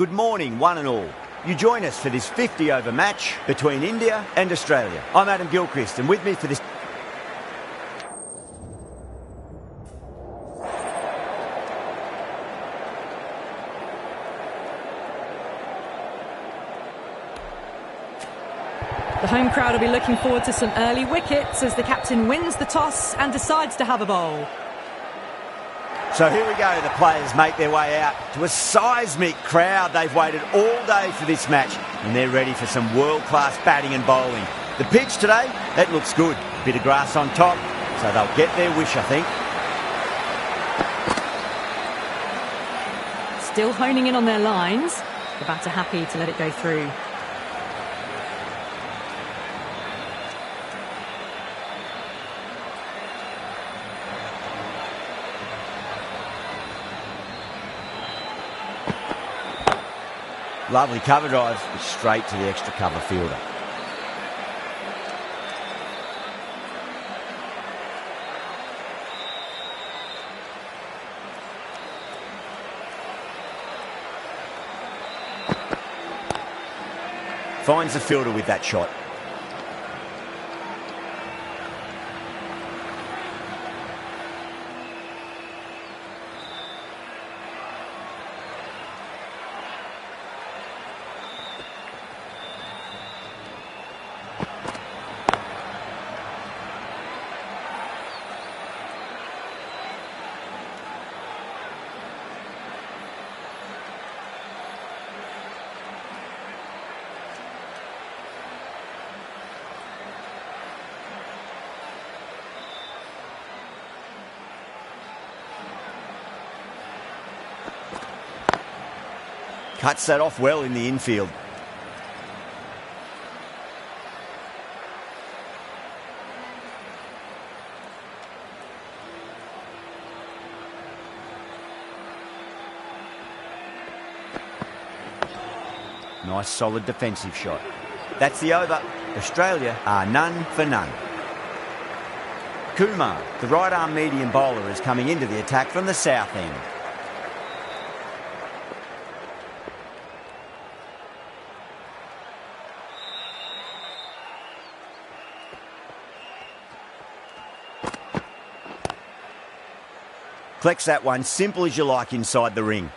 Good morning, one and all. You join us for this 50-over match between India and Australia. I'm Adam Gilchrist, and with me for this... The home crowd will be looking forward to some early wickets as the captain wins the toss and decides to have a bowl. So here we go, the players make their way out to a seismic crowd. They've waited all day for this match and they're ready for some world-class batting and bowling. The pitch today, that looks good. A bit of grass on top, so they'll get their wish, I think. Still honing in on their lines. The batter happy to let it go through. Lovely cover drive, straight to the extra cover fielder. Finds the fielder with that shot. Cuts that off well in the infield. Nice solid defensive shot. That's the over. Australia are none for none. Kumar, the right arm medium bowler, is coming into the attack from the south end. Collects that one, simple as you like, inside the ring.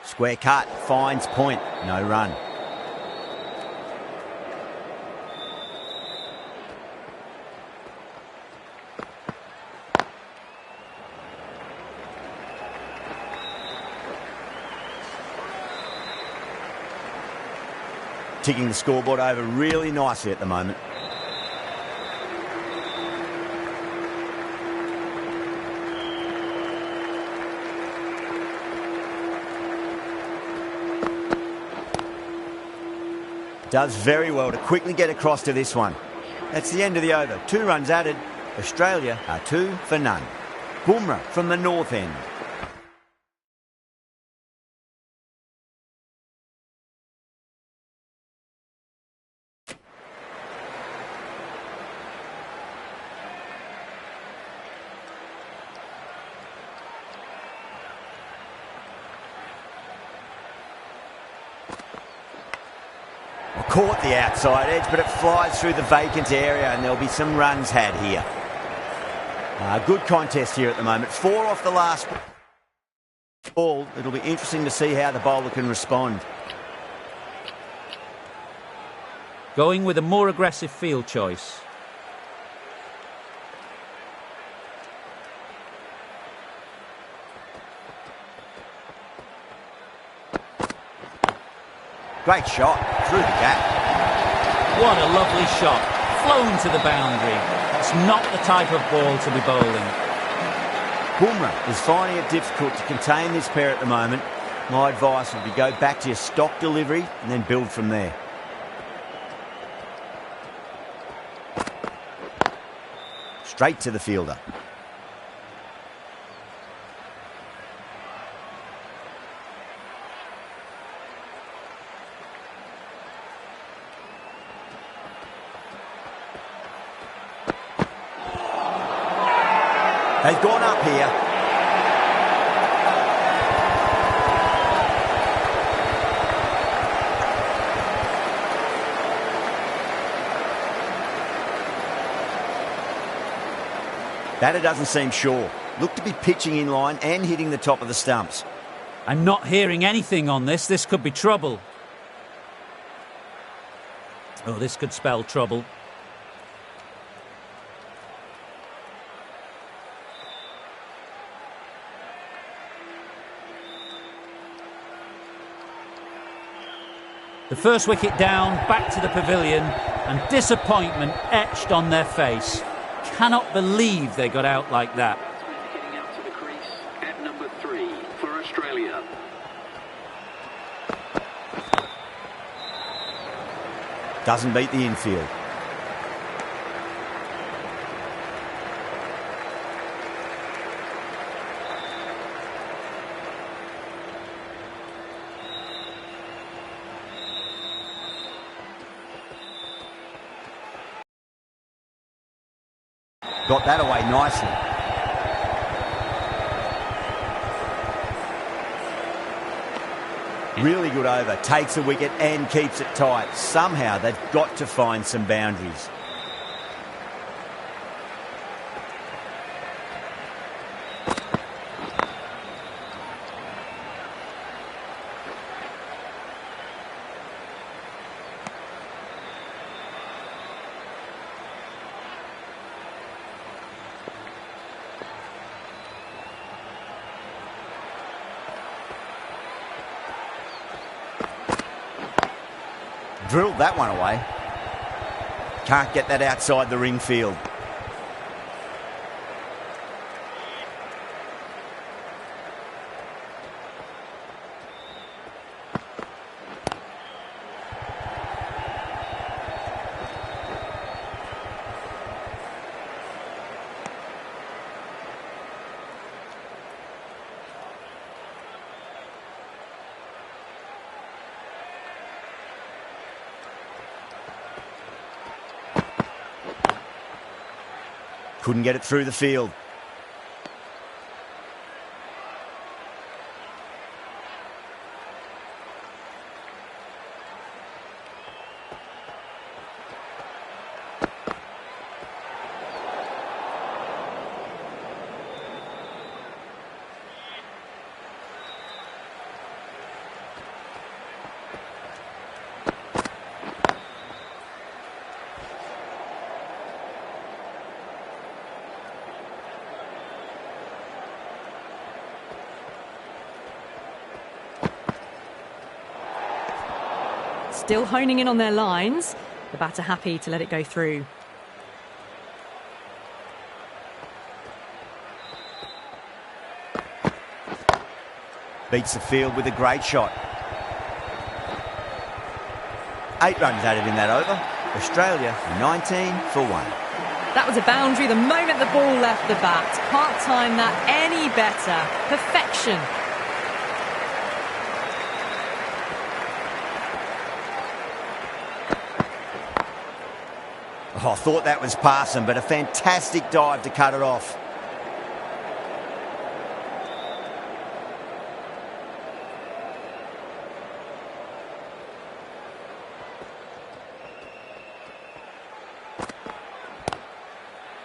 Square cut, finds point, no run. Ticking the scoreboard over really nicely at the moment. Does very well to quickly get across to this one. That's the end of the over. 2 runs added. Australia are 2 for none. Bumrah from the north end. Caught the outside edge, but it flies through the vacant area and there'll be some runs had here. Good contest here at the moment. 4 off the last ball. It'll be interesting to see how the bowler can respond. Going with a more aggressive field choice. Great shot through the gap. What a lovely shot. Flown to the boundary. That's not the type of ball to be bowling. Bumrah is finding it difficult to contain this pair at the moment. My advice would be go back to your stock delivery and then build from there. Straight to the fielder. They've gone up here. Batter doesn't seem sure. Look to be pitching in line and hitting the top of the stumps. I'm not hearing anything on this. This could be trouble. Oh, this could spell trouble. The first wicket down, back to the pavilion, and disappointment etched on their face. Cannot believe they got out like that. Getting out to the crease at number 3 for Australia. Doesn't beat the infield. Got that away nicely. Really good over. Takes a wicket and keeps it tight. Somehow they've got to find some boundaries. Drilled that one away. Can't get that outside the ring field. Couldn't get it through the field. Still honing in on their lines. The batter happy to let it go through. Beats the field with a great shot. 8 runs added in that over. Australia 19 for 1. That was a boundary the moment the ball left the bat. Can't time that any better. Perfection. Oh, I thought that was passing, but a fantastic dive to cut it off.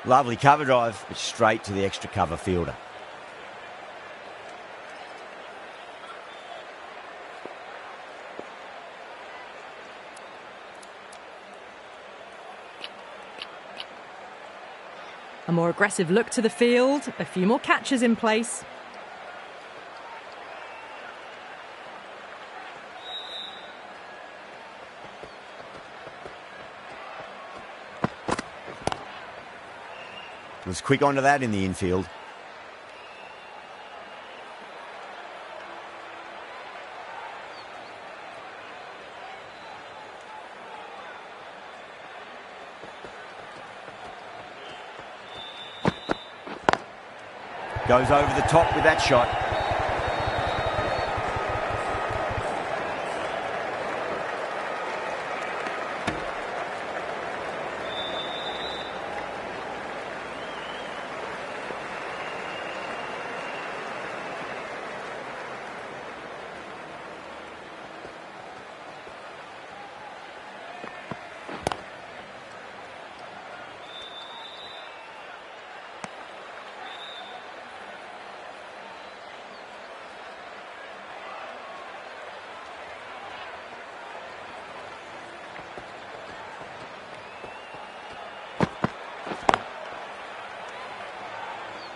Lovely cover drive, but straight to the extra cover fielder. A more aggressive look to the field, a few more catches in place. Was quick onto that in the infield. Goes over the top with that shot.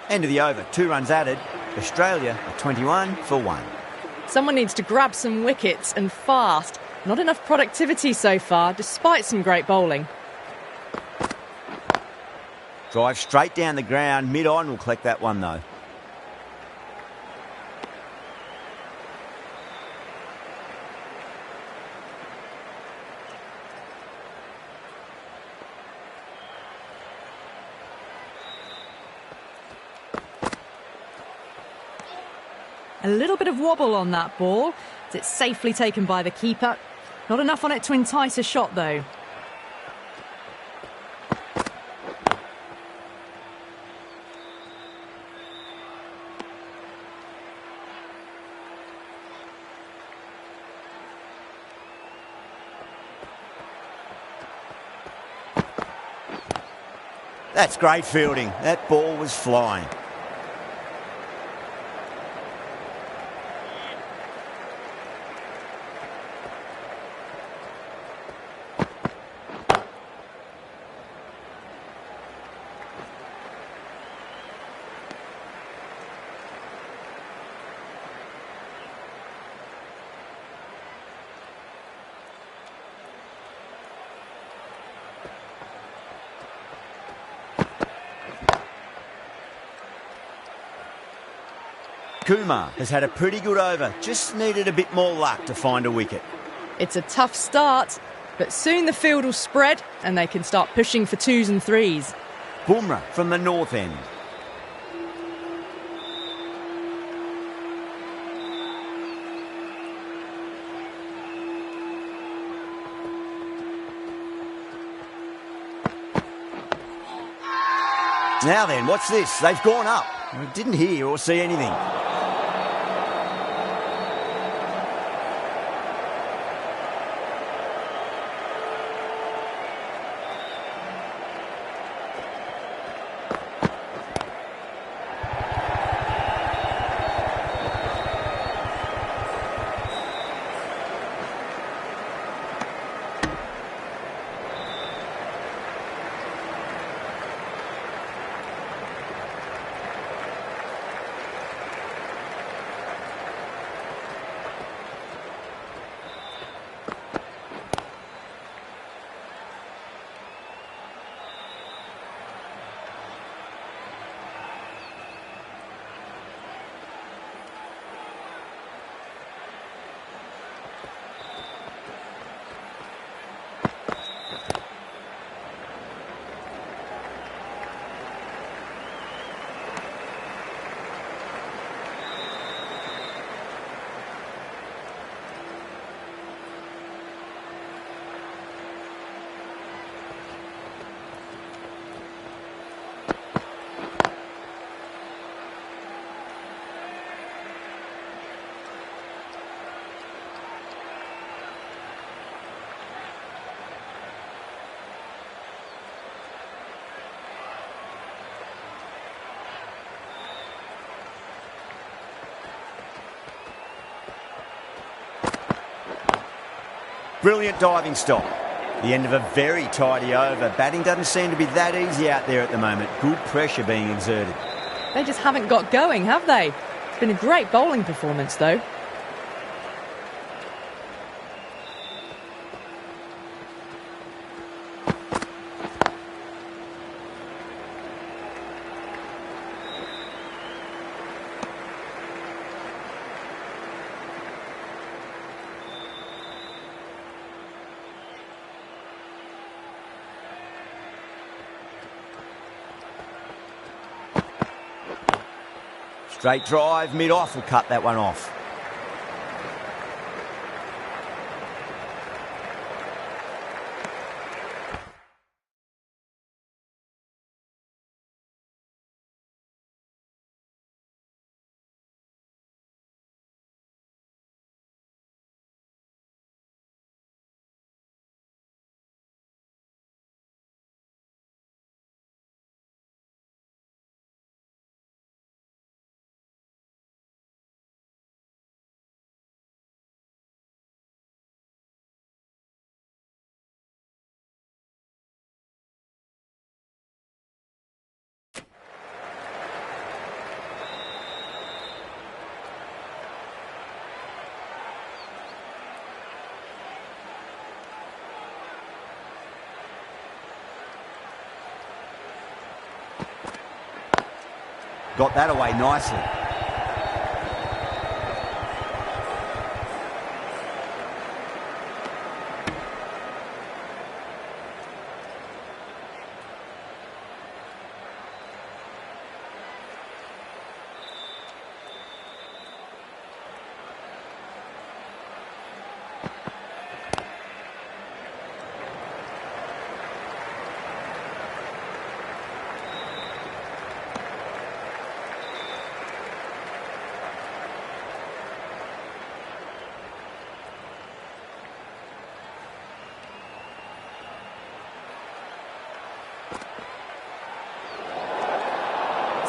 End of the over, 2 runs added. Australia are 21 for 1. Someone needs to grab some wickets and fast. Not enough productivity so far, despite some great bowling. Drive straight down the ground, mid-on will collect that one though. A little bit of wobble on that ball. It's safely taken by the keeper. Not enough on it to entice a shot though. That's great fielding. That ball was flying. Kumar has had a pretty good over, just needed a bit more luck to find a wicket. It's a tough start, but soon the field will spread and they can start pushing for 2s and 3s. Bumrah from the north end. Now then, what's this? They've gone up. We didn't hear or see anything. Brilliant diving stop. The end of a very tidy over. Batting doesn't seem to be that easy out there at the moment. Good pressure being exerted. They just haven't got going, have they? It's been a great bowling performance though. Straight drive, mid-off will cut that one off. Got that away nicely.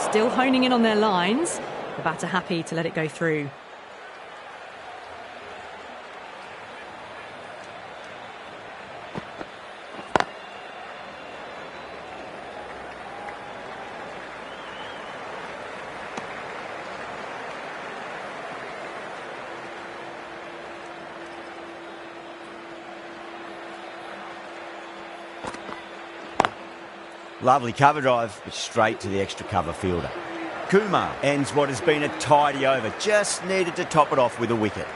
Still honing in on their lines. The batter happy to let it go through. Lovely cover drive, but straight to the extra cover fielder. Kumar ends what has been a tidy over. Just needed to top it off with a wicket.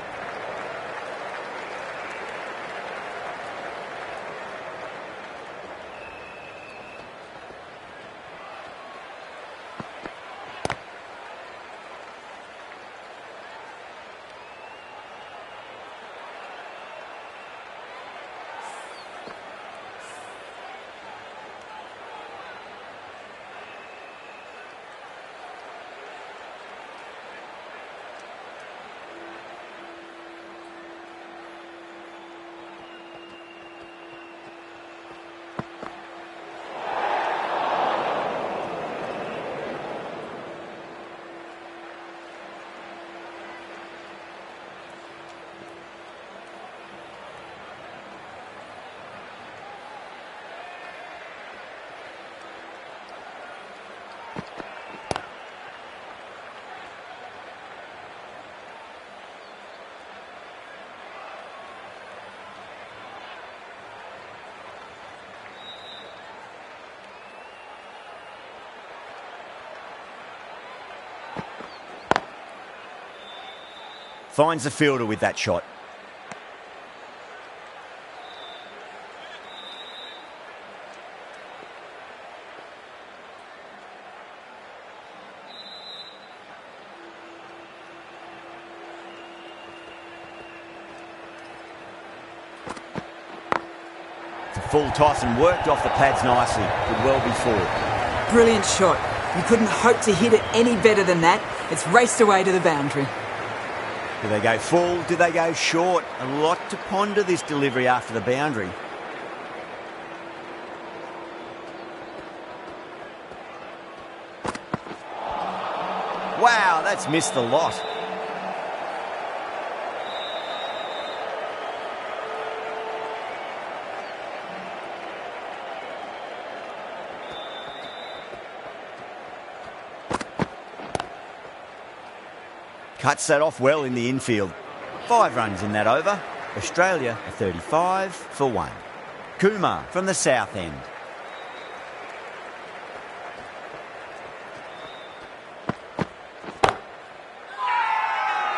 Finds the fielder with that shot. It's a full toss and worked off the pads nicely. Could well be four. Brilliant shot. You couldn't hope to hit it any better than that. It's raced away to the boundary. Do they go full? Do they go short? A lot to ponder this delivery after the boundary. Wow, that's missed the lot. Cuts that off well in the infield. 5 runs in that over. Australia are 35 for 1. Kumar from the south end.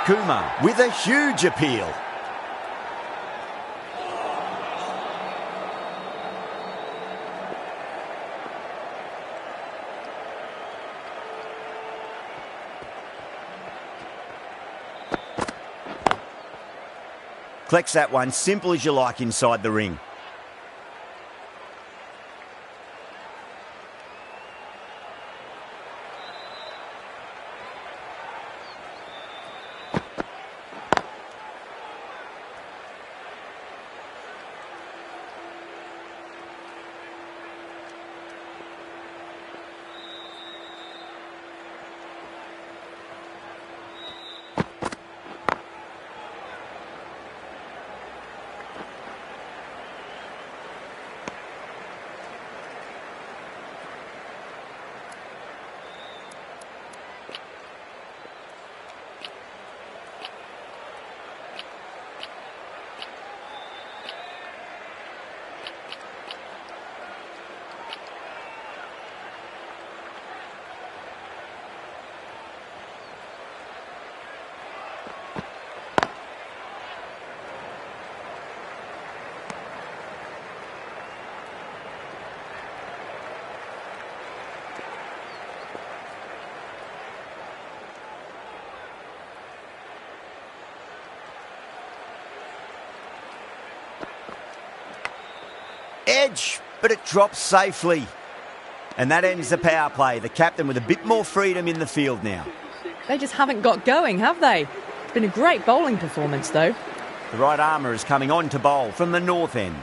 Kumar with a huge appeal. Collects that one, simple as you like, inside the ring. Edge, but it drops safely. And that ends the power play. The captain with a bit more freedom in the field now. They just haven't got going, have they? It's been a great bowling performance, though. The right armour is coming on to bowl from the north end.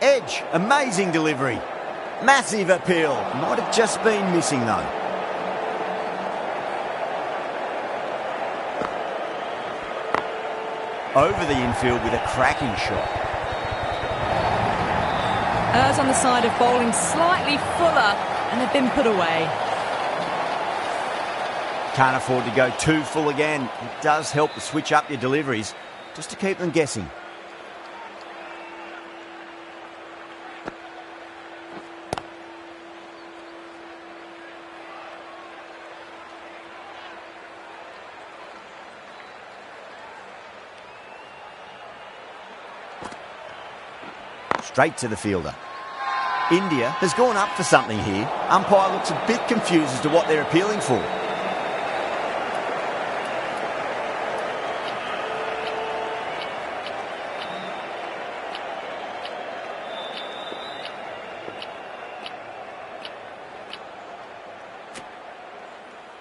Edge, amazing delivery. Massive appeal. Might have just been missing though. Over the infield with a cracking shot. Errs on the side of bowling slightly fuller, and they've been put away. Can't afford to go too full again. It does help to switch up your deliveries, just to keep them guessing. Straight to the fielder. India has gone up for something here. Umpire looks a bit confused as to what they're appealing for.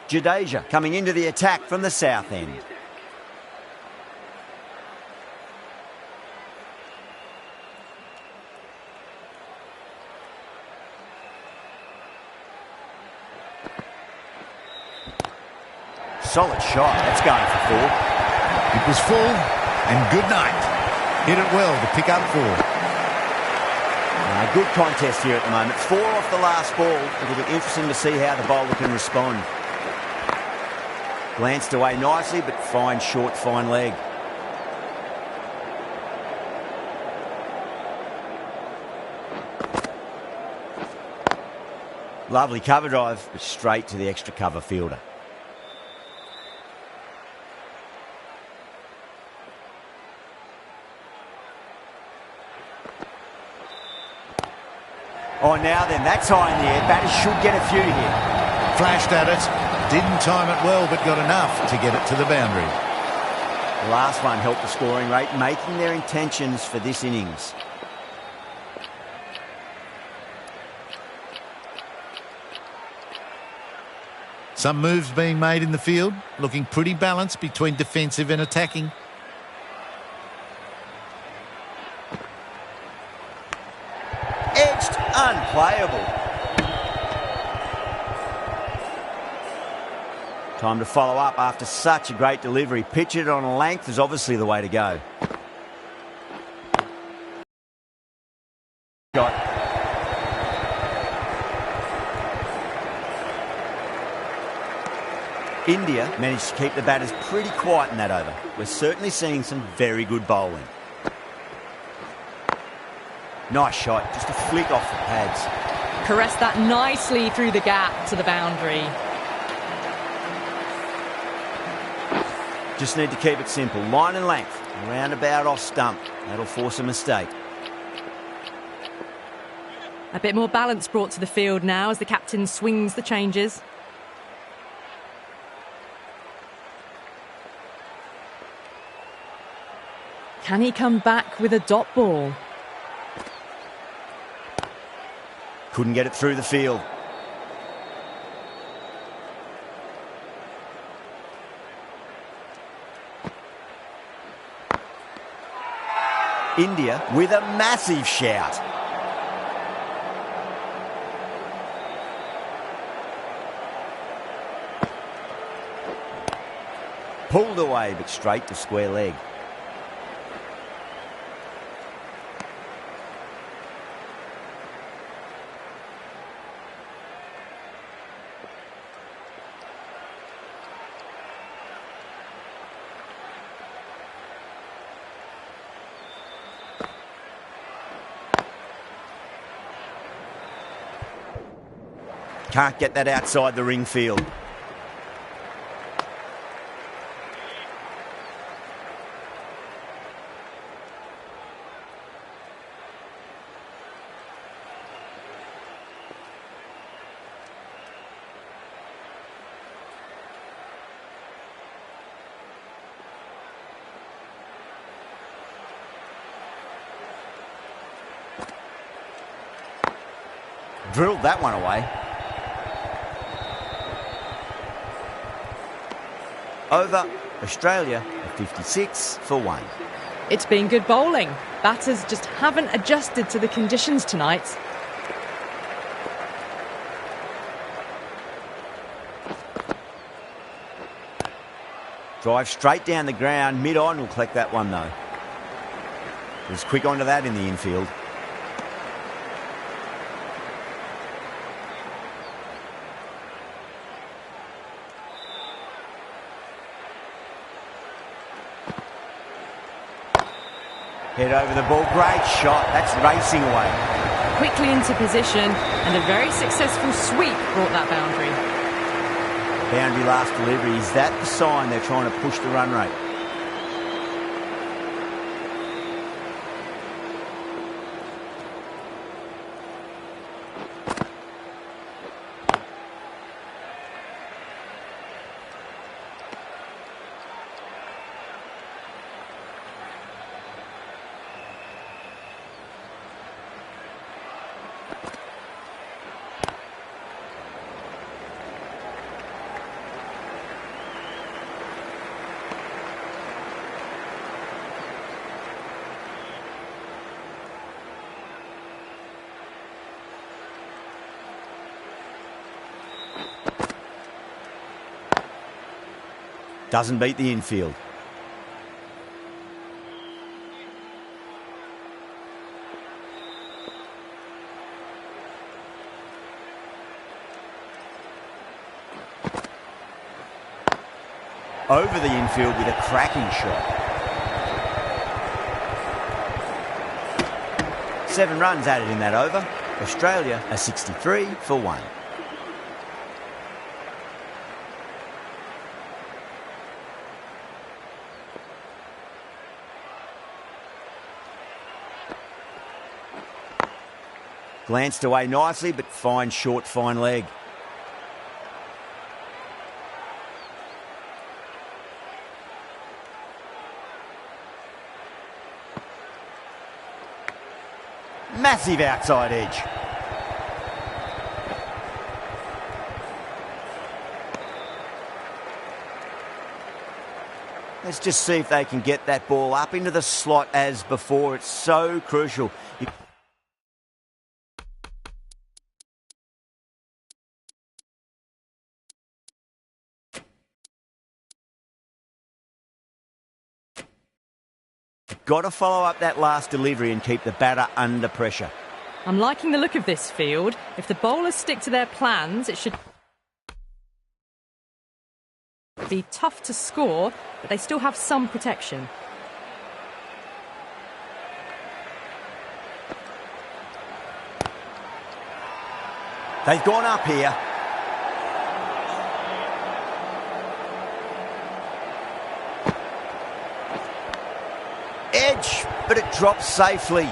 Jadeja coming into the attack from the south end. Solid shot. That's going for four. It was full, and good night. Hit it well to pick up four. Good contest here at the moment. 4 off the last ball. It'll be interesting to see how the bowler can respond. Glanced away nicely, but fine short, fine leg. Lovely cover drive, but straight to the extra cover fielder. Oh, now then, that's high in the air. Batters should get a few here. Flashed at it. Didn't time it well, but got enough to get it to the boundary. The last one helped the scoring rate, making their intentions for this innings. Some moves being made in the field, looking pretty balanced between defensive and attacking. Edged, unplayable. Time to follow up after such a great delivery. Pitch it on a length is obviously the way to go. India managed to keep the batters pretty quiet in that over. We're certainly seeing some very good bowling. Nice shot, just a flick off the pads. Caressed that nicely through the gap to the boundary. Just need to keep it simple. Line and length, roundabout off stump. That'll force a mistake. A bit more balance brought to the field now as the captain swings the changes. Can he come back with a dot ball? Couldn't get it through the field. India with a massive shout. Pulled away, but straight to square leg. Can't get that outside the ring field. Drilled that one away. Over, Australia, a 56 for 1. It's been good bowling. Batters just haven't adjusted to the conditions tonight. Drive straight down the ground, mid-on, will collect that one though. Was quick onto that in the infield. Head over the ball, great shot, that's racing away. Quickly into position and a very successful sweep brought that boundary. Boundary last delivery, is that the sign they're trying to push the run rate? Doesn't beat the infield. Over the infield with a cracking shot. 7 runs added in that over. Australia a 63 for 1. Glanced away nicely, but fine short, fine leg. Massive outside edge. Let's just see if they can get that ball up into the slot as before. It's so crucial. Got to follow up that last delivery and keep the batter under pressure. I'm liking the look of this field. If the bowlers stick to their plans, it should It'd be tough to score, but they still have some protection. They've gone up here. Edge, but it drops safely.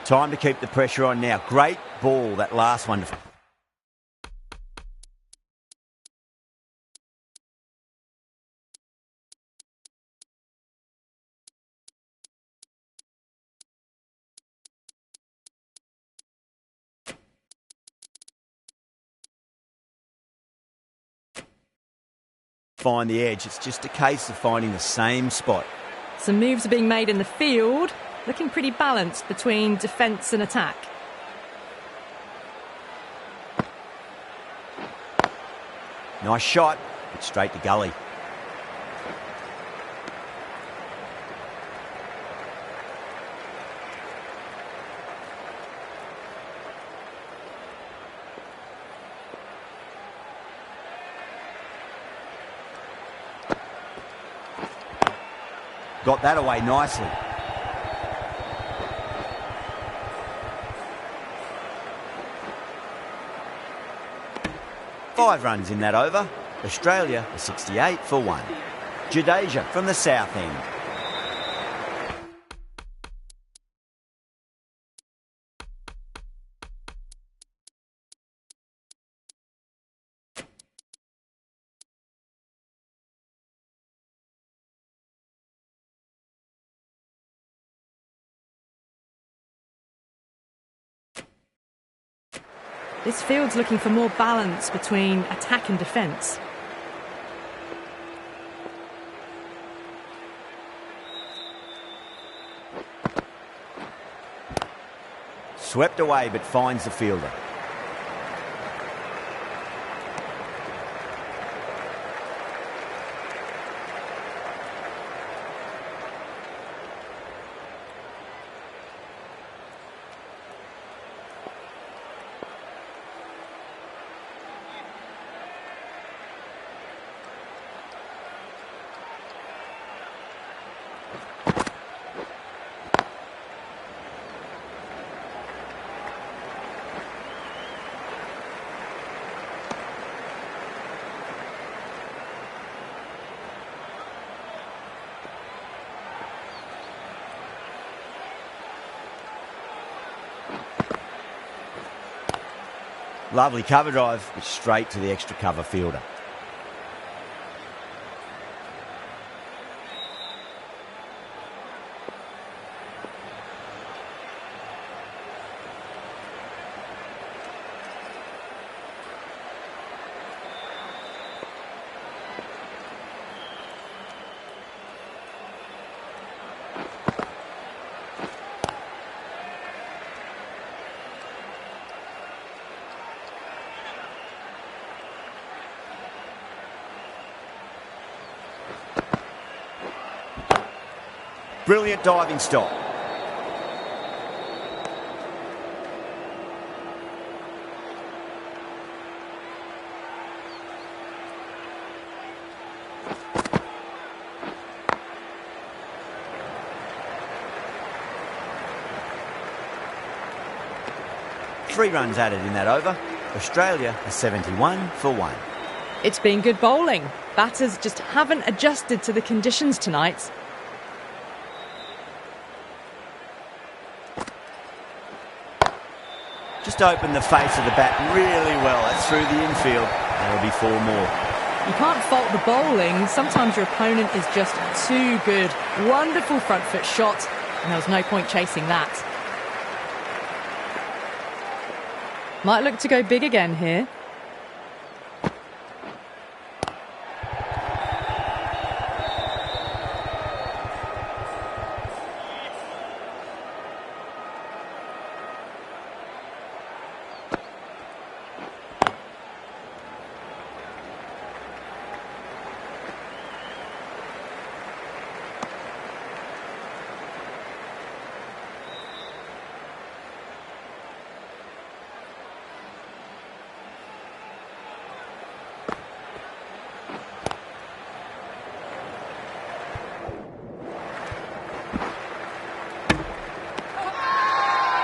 Time to keep the pressure on now. Great ball, that last one. Find the edge. It's just a case of finding the same spot. Some moves are being made in the field, looking pretty balanced between defence and attack. Nice shot, but straight to gully. Got that away nicely. Five runs in that over. Australia are 68 for 1. Jadeja from the south end. This field's looking for more balance between attack and defence. Swept away but finds the fielder. Lovely cover drive, but straight to the extra cover fielder. Brilliant diving stop. Three runs added in that over. Australia are 71 for 1. It's been good bowling. Batters just haven't adjusted to the conditions tonight. Just opened the face of the bat really well. That's through the infield. There'll be 4 more. You can't fault the bowling. Sometimes your opponent is just too good. Wonderful front foot shot, and there was no point chasing that. Might look to go big again here.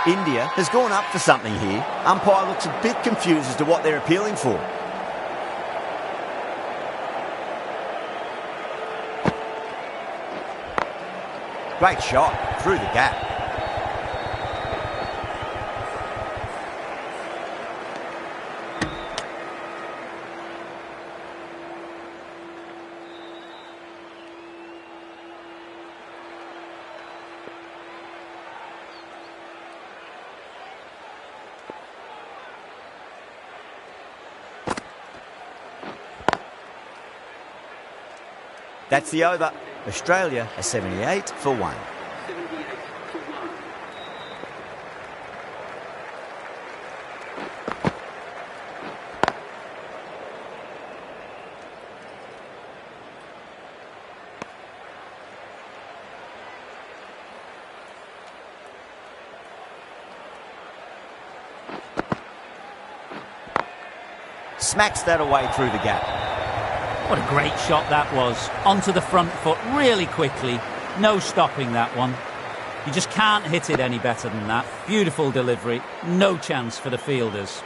India has gone up for something here. Umpire looks a bit confused as to what they're appealing for. Great shot through the gap. That's the over. Australia are 78 for 1. 78 for 1. Smacks that away through the gap. What a great shot that was. Onto the front foot really quickly. No stopping that one. You just can't hit it any better than that. Beautiful delivery. No chance for the fielders.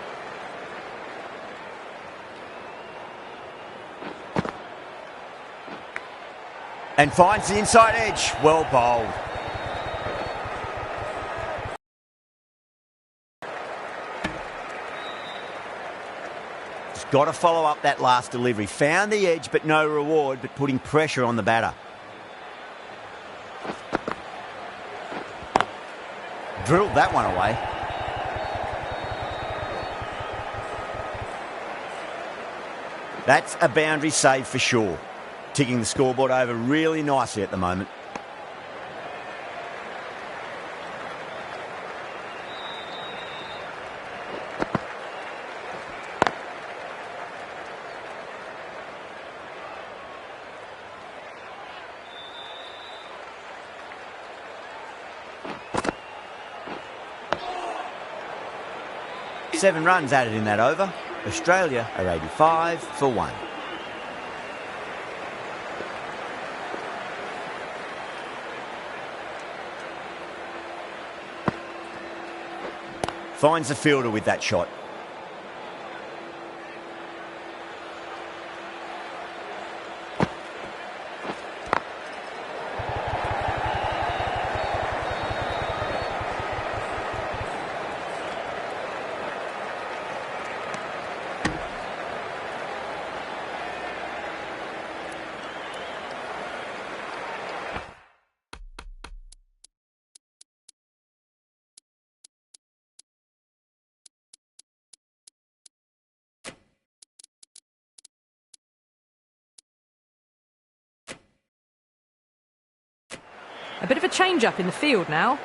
And finds the inside edge. Well bowled. Got to follow up that last delivery. Found the edge, but no reward, but putting pressure on the batter. Drilled that one away. That's a boundary save for sure. Ticking the scoreboard over really nicely at the moment. Seven runs added in that over. Australia are 85 for 1. Finds the fielder with that shot. A bit of a change-up in the field now.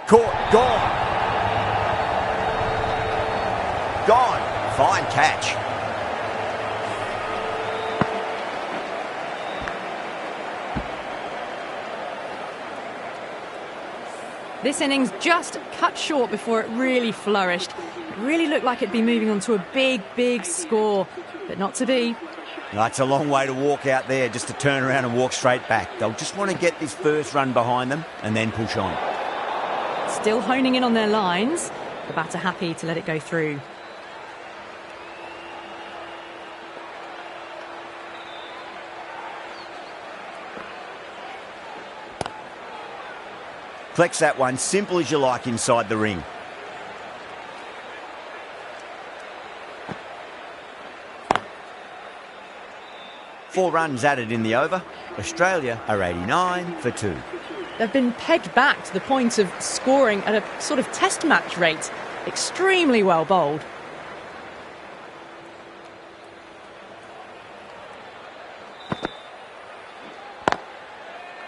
Caught, gone. Gone. Fine catch. This innings just cut short before it really flourished. It really looked like it'd be moving on to a big, big score, but not to be. That's a long way to walk out there just to turn around and walk straight back. They'll just want to get this first run behind them and then push on. Still honing in on their lines. The batter happy to let it go through. Flex that one, simple as you like inside the ring. Four runs added in the over. Australia are 89 for 2. They've been pegged back to the point of scoring at a sort of test match rate. Extremely well bowled.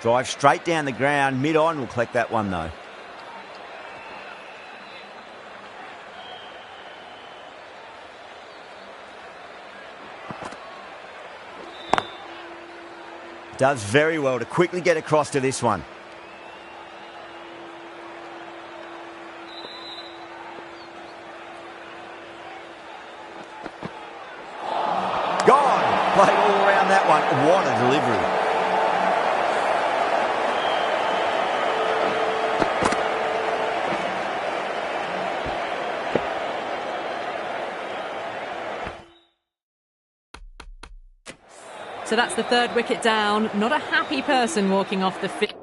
Drive straight down the ground. Mid-on will collect that one though. Does very well to quickly get across to this one. Gone. Played all around that one. What a delivery. So that's the third wicket down. Not a happy person walking off the field.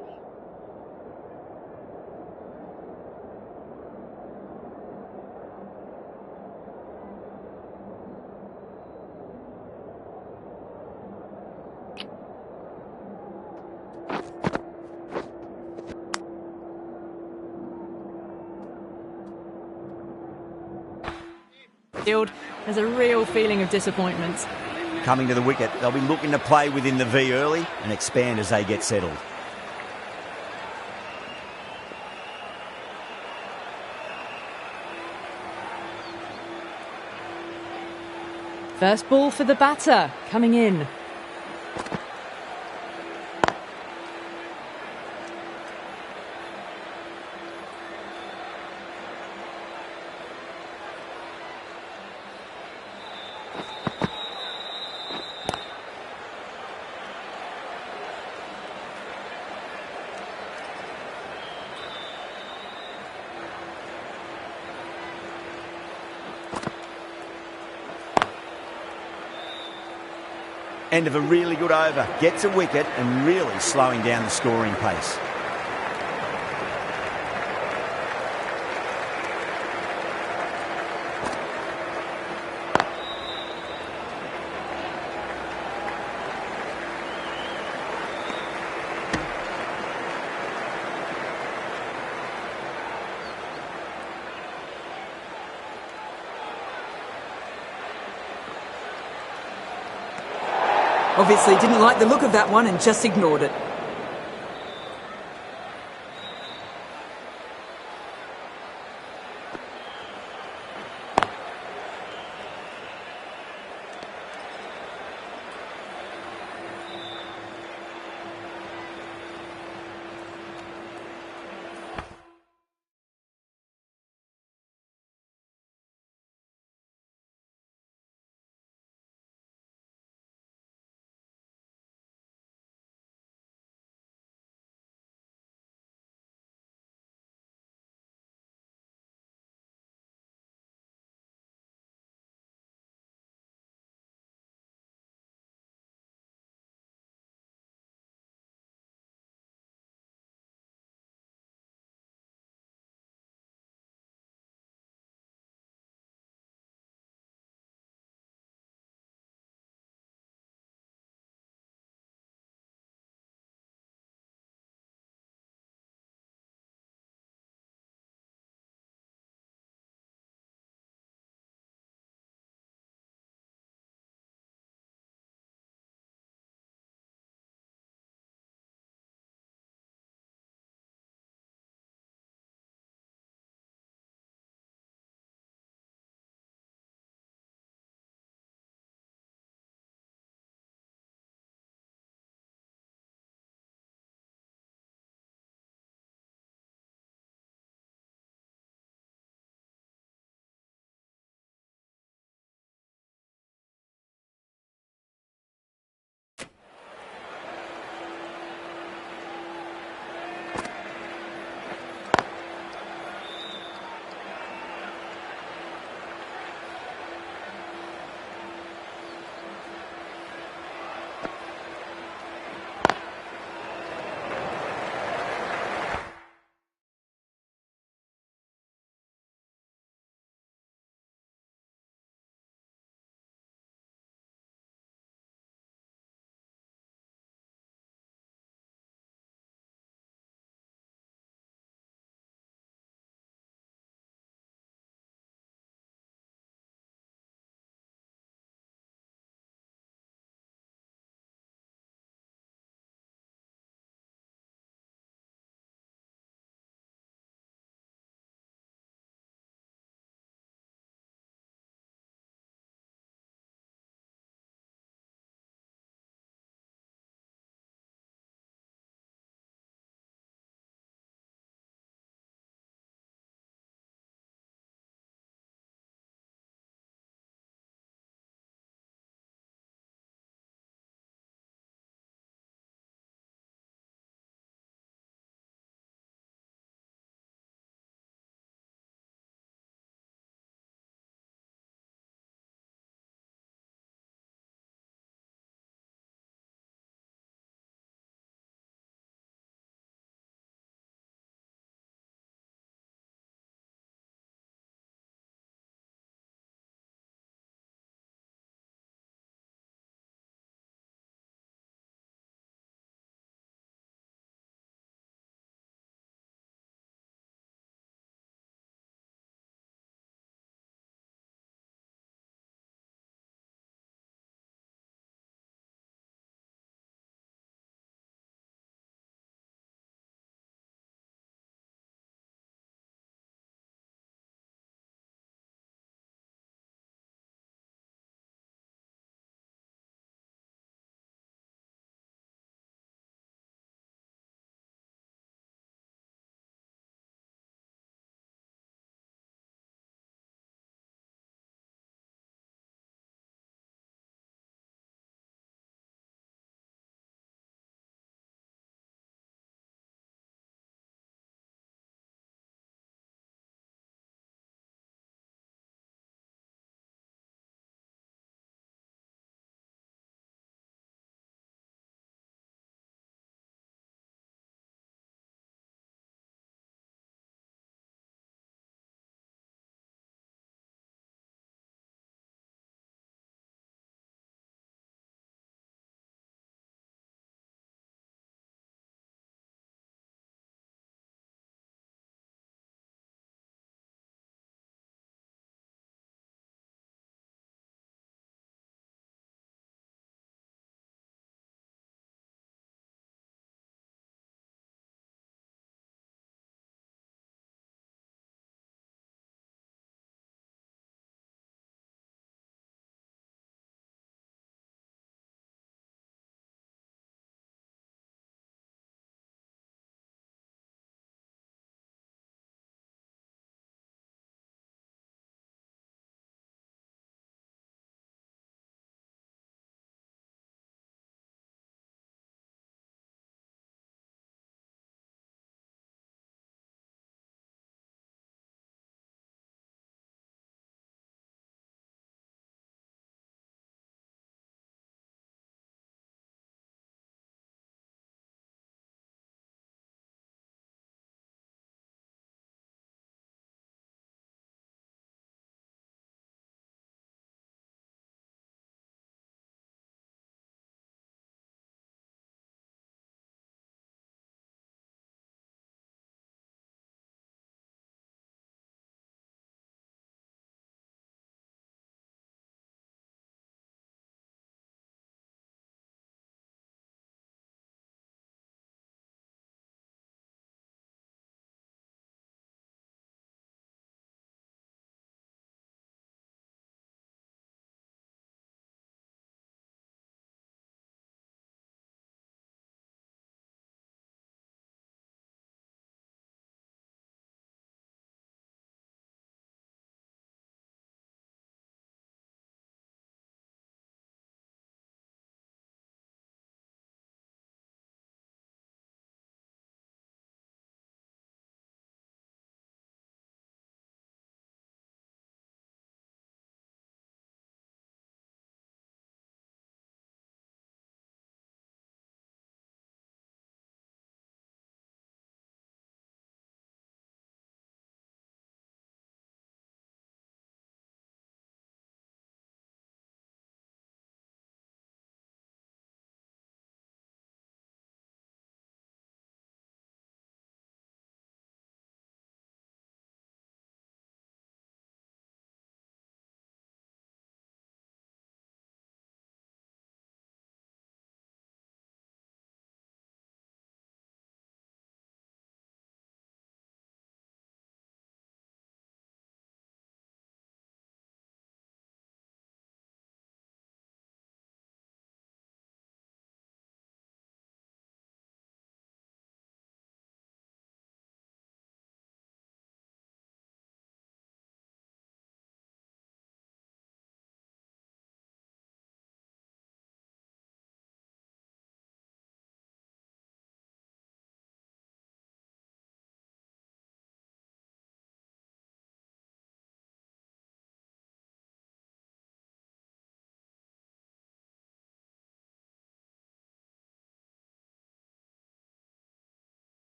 There's a real feeling of disappointment. Coming to the wicket, they'll be looking to play within the V early and expand as they get settled. First ball for the batter, coming in. End of a really good over. Gets a wicket and really slowing down the scoring pace. Obviously didn't like the look of that one and just ignored it.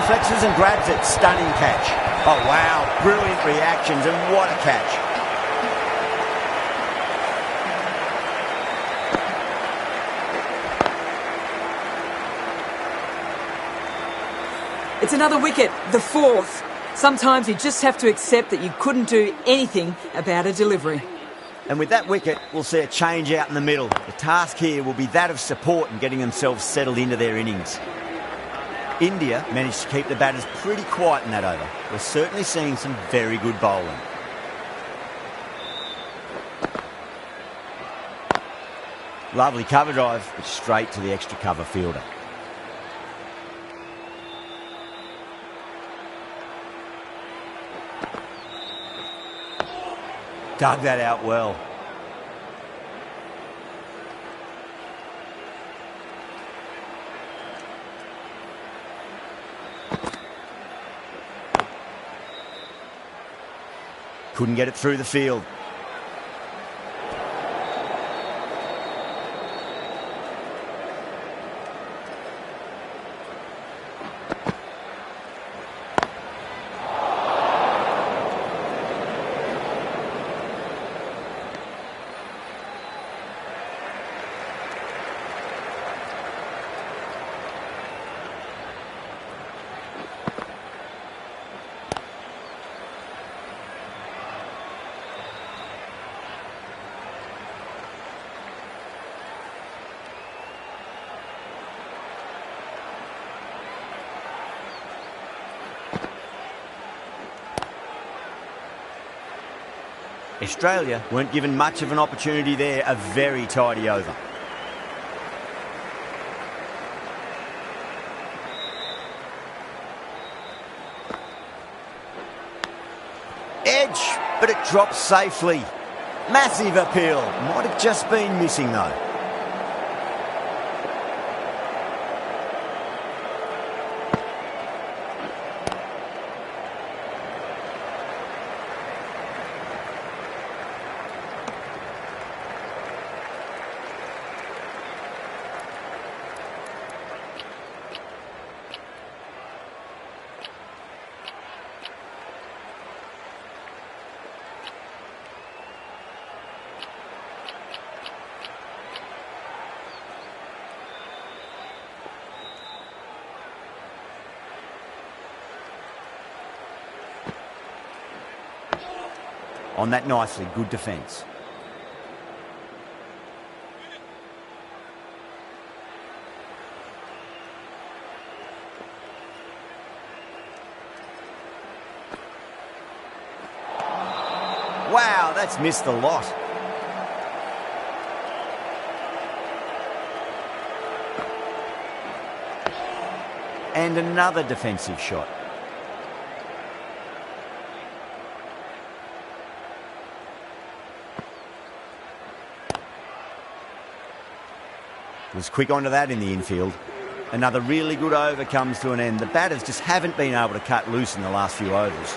reflexes and grabs it. Stunning catch. Oh, wow. Brilliant reactions and what a catch. It's another wicket, the fourth. Sometimes you just have to accept that you couldn't do anything about a delivery. And with that wicket, we'll see a change out in the middle. The task here will be that of support and getting themselves settled into their innings. India managed to keep the batters pretty quiet in that over. We're certainly seeing some very good bowling. Lovely cover drive, but straight to the extra cover fielder. Dug that out well. Couldn't get it through the field. Australia weren't given much of an opportunity there. A very tidy over. Edge, but it drops safely. Massive appeal. Might have just been missing though. On that nicely, good defence. Wow, that's missed the lot. And another defensive shot. Was quick onto that in the infield. Another really good over comes to an end. The batters just haven't been able to cut loose in the last few overs.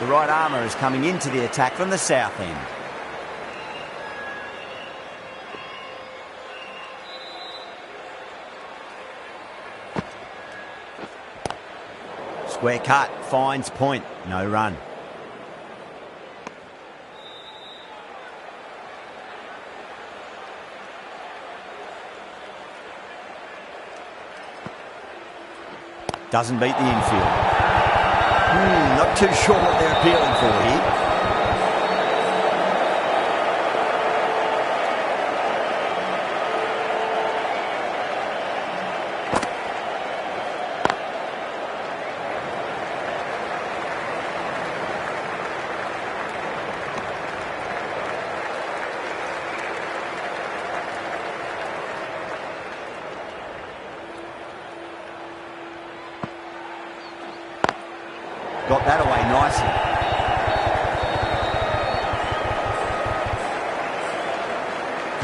The right armour is coming into the attack from the south end. Square cut, finds point, no run. Doesn't beat the infield. Not too sure what they're appealing for here. Got that away nicely.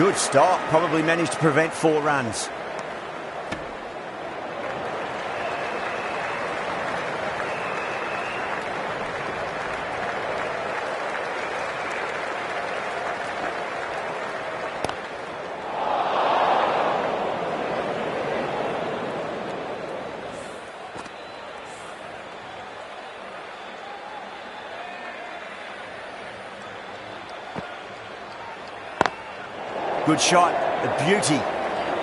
Good stop. Probably managed to prevent 4 runs. Good shot, the beauty.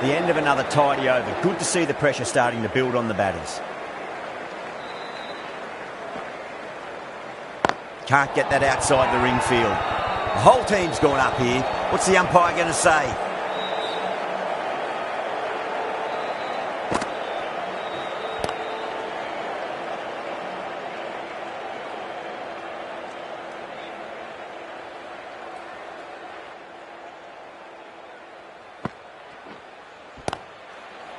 The end of another tidy over. Good to see the pressure starting to build on the batters. Can't get that outside the ring field. The whole team's gone up here. What's the umpire going to say?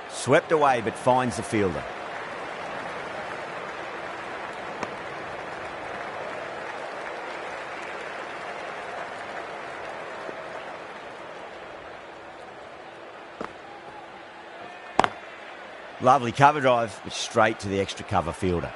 Swept away, but finds the fielder. Lovely cover drive, but straight to the extra cover fielder.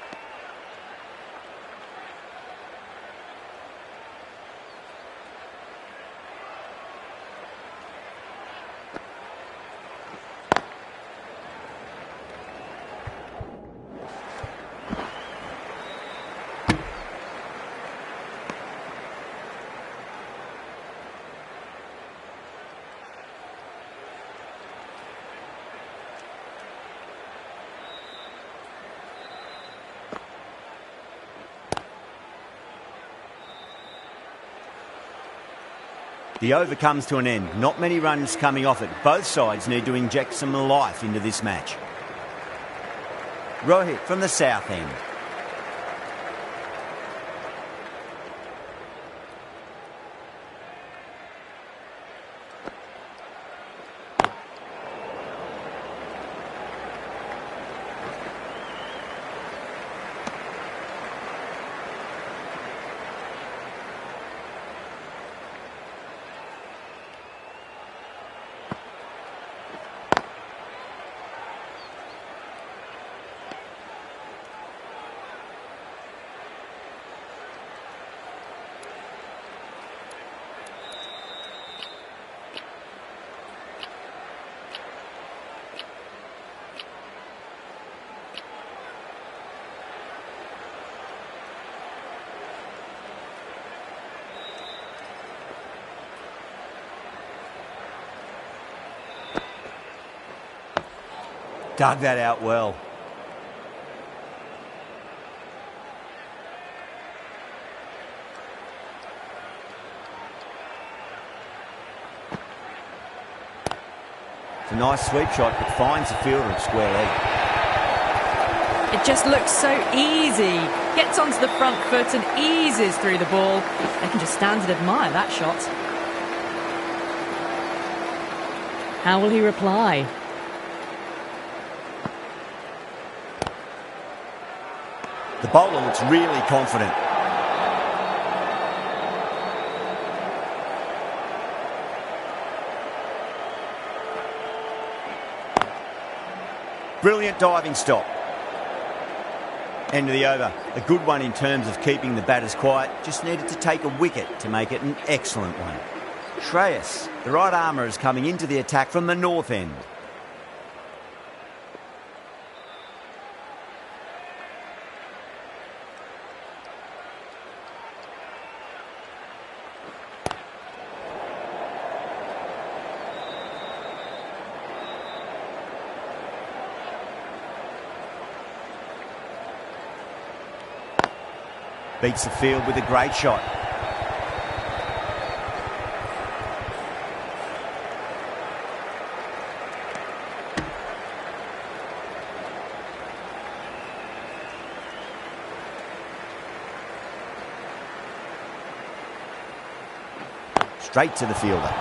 The over comes to an end. Not many runs coming off it. Both sides need to inject some life into this match. Rohit from the south end. Dug that out well. It's a nice sweep shot, but finds the fielder at square leg. It just looks so easy. Gets onto the front foot and eases through the ball. They can just stand and admire that shot. How will he reply? The bowler looks really confident. Brilliant diving stop. End of the over. A good one in terms of keeping the batters quiet. Just needed to take a wicket to make it an excellent one. Shreyas, the right armour, is coming into the attack from the north end. Beats the field with a great shot. Straight to the fielder.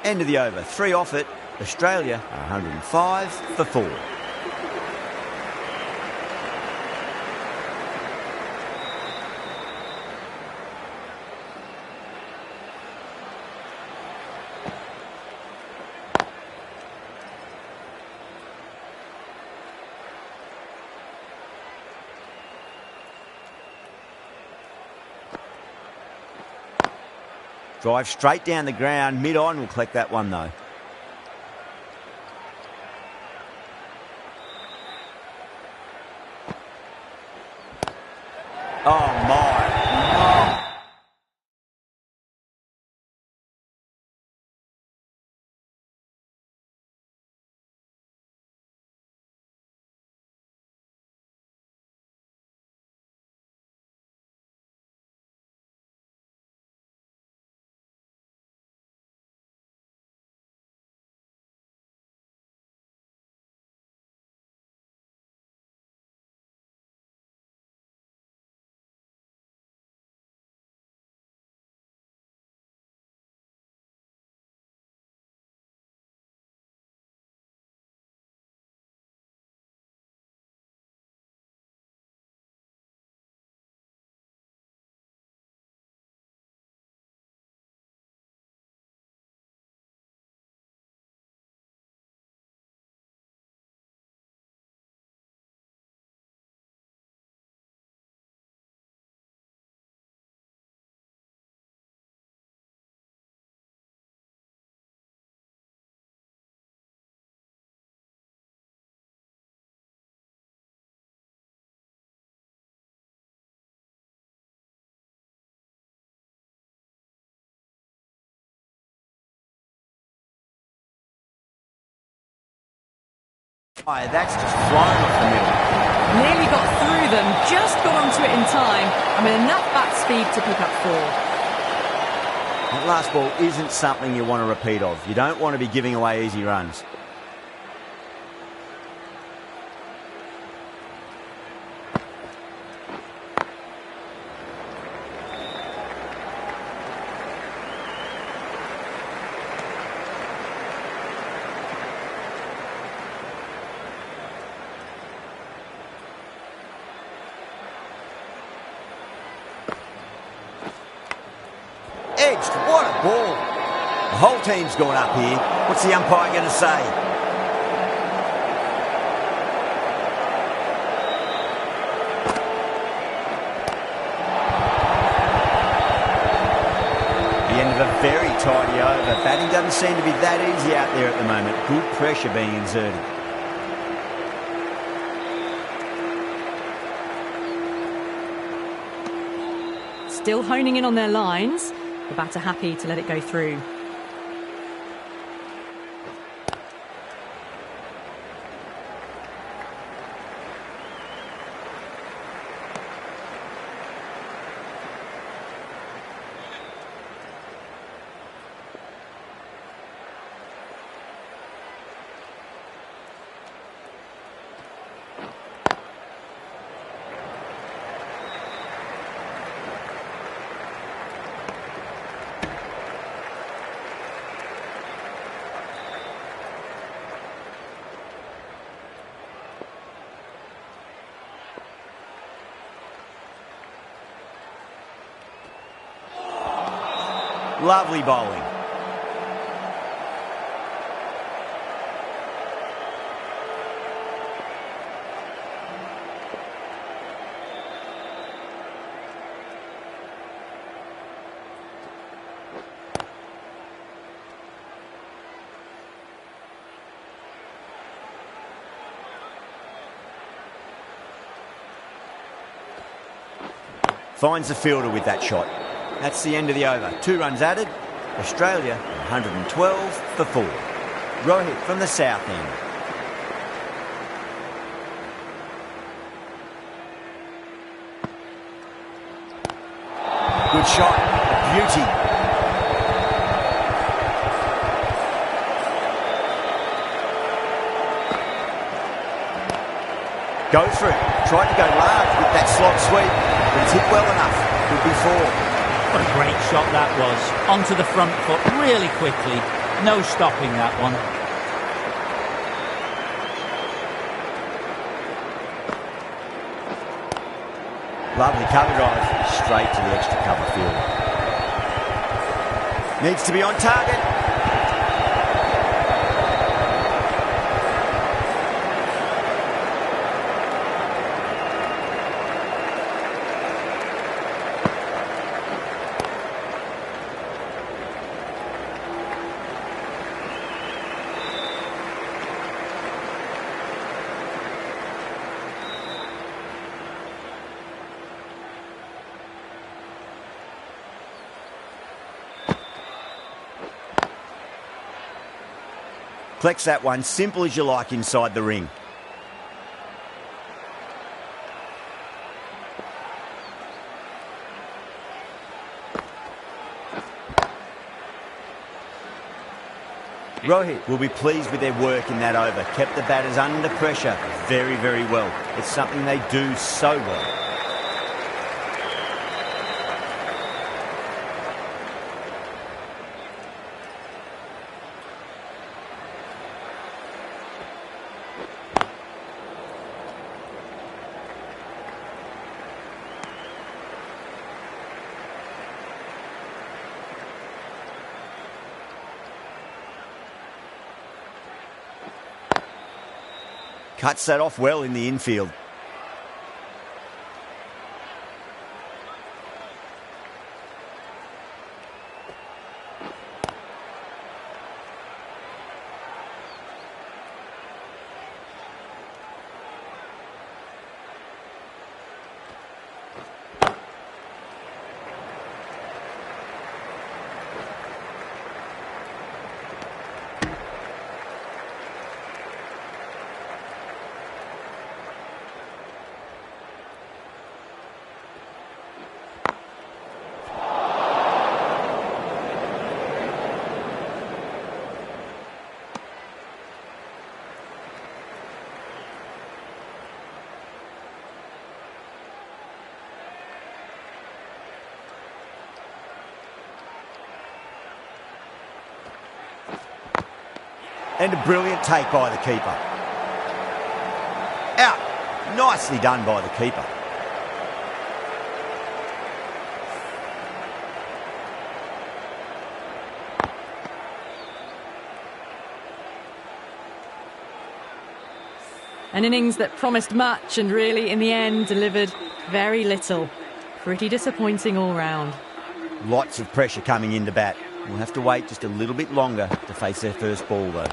End of the over. 3 off it. Australia 105 for 4. Drive straight down the ground. Mid-on will collect that one, though. Oh, my. Oh. That's just flown off the middle. Nearly got through them, just got onto it in time, and with enough bat speed to pick up 4. That last ball isn't something you want to repeat of. You don't want to be giving away easy runs. Edged, what a ball. The whole team's gone up here. What's the umpire going to say? The end of a very tidy over. Batting doesn't seem to be that easy out there at the moment. Good pressure being exerted. Still honing in on their lines. The batter happy to let it go through. Lovely bowling. Finds the fielder with that shot. That's the end of the over. 2 runs added. Australia 112 for 4. Rohit from the south end. Good shot. A beauty. Go through. Tried to go large with that slot sweep, but it's hit well enough. Could be 4. What a great shot that was. Onto the front foot really quickly. No stopping that one. Lovely cover drive, straight to the extra cover field. Needs to be on target. Collects that one, simple as you like, inside the ring. Rohit will be pleased with their work in that over. Kept the batters under pressure very, very well. It's something they do so well. Cuts that off well in the infield. And a brilliant take by the keeper. Out. Nicely done by the keeper. An innings that promised much and really, in the end, delivered very little. Pretty disappointing all round. Lots of pressure coming into bat. We'll have to wait just a little bit longer to face their first ball, though.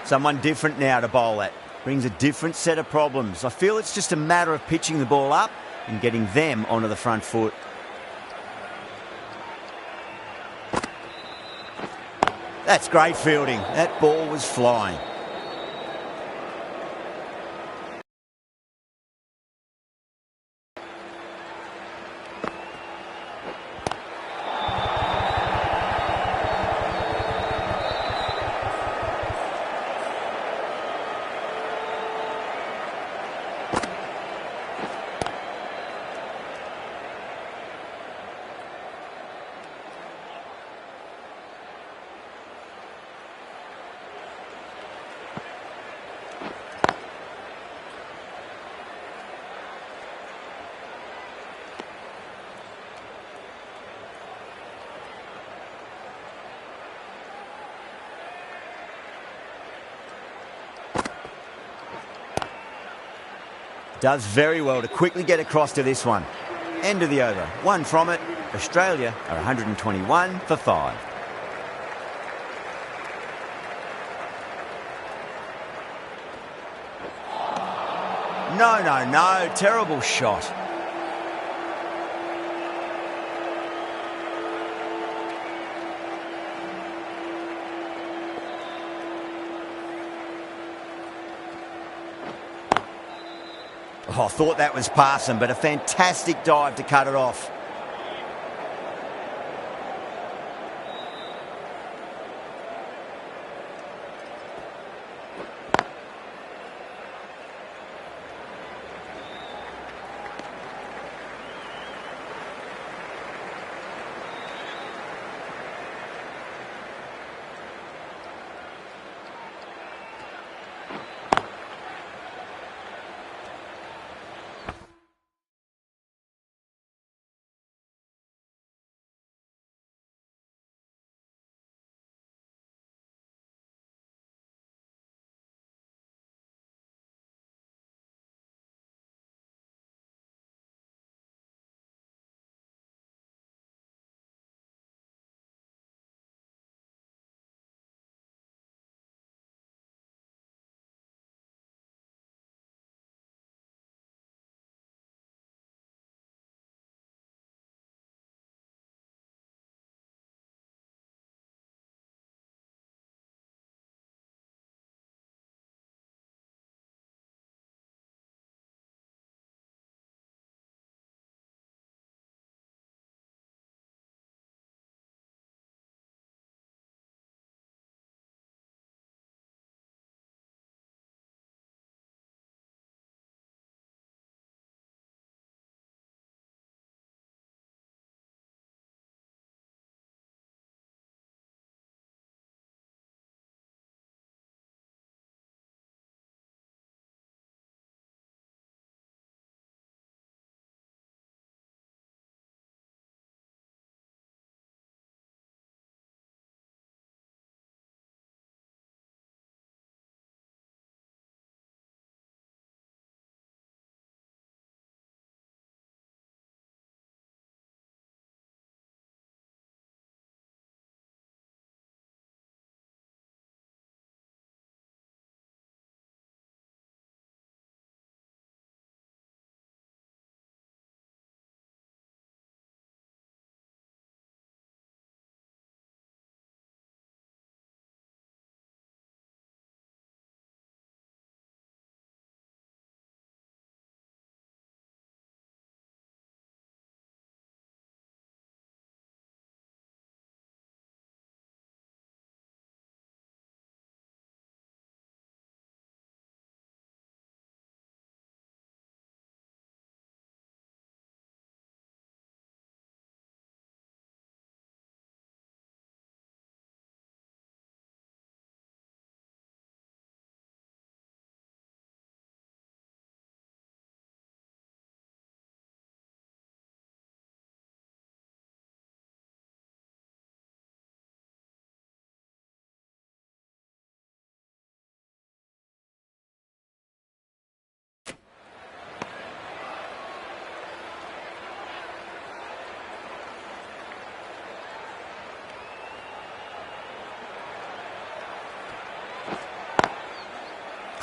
Someone different now to bowl at. Brings a different set of problems. I feel it's just a matter of pitching the ball up and getting them onto the front foot. That's great fielding. That ball was flying. Does very well to quickly get across to this one. End of the over. One from it. Australia are 121 for 5. No. Terrible shot. Oh, I thought that was passing, but a fantastic dive to cut it off.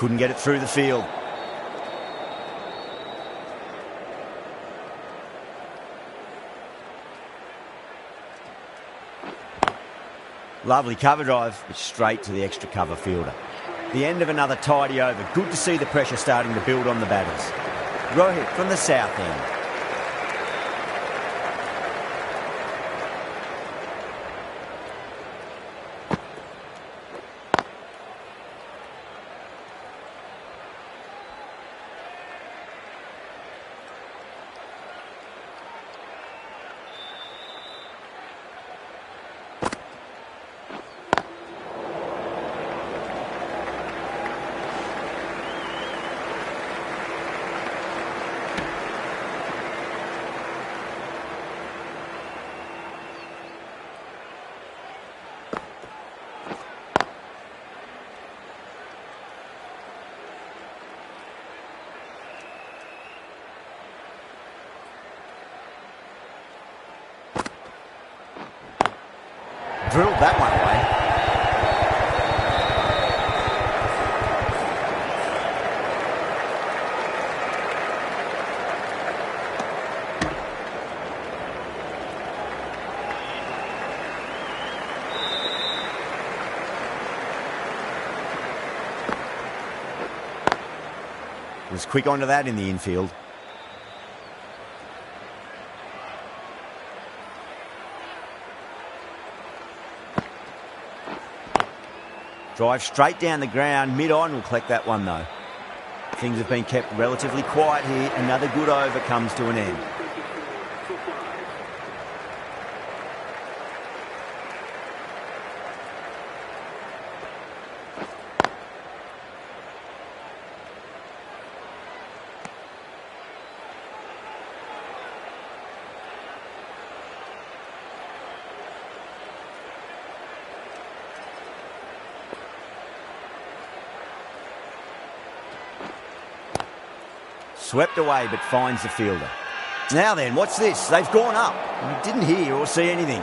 couldn't get it through the field. Lovely cover drive, but straight to the extra cover fielder. The end of another tidy over. Good to see the pressure starting to build on the batters. Rohit from the south end. Drilled that one away. Was quick onto that in the infield. Drive straight down the ground. Mid-on will collect that one though. Things have been kept relatively quiet here. Another good over comes to an end. Swept away, but finds the fielder. Now then, what's this? They've gone up. We didn't hear or see anything.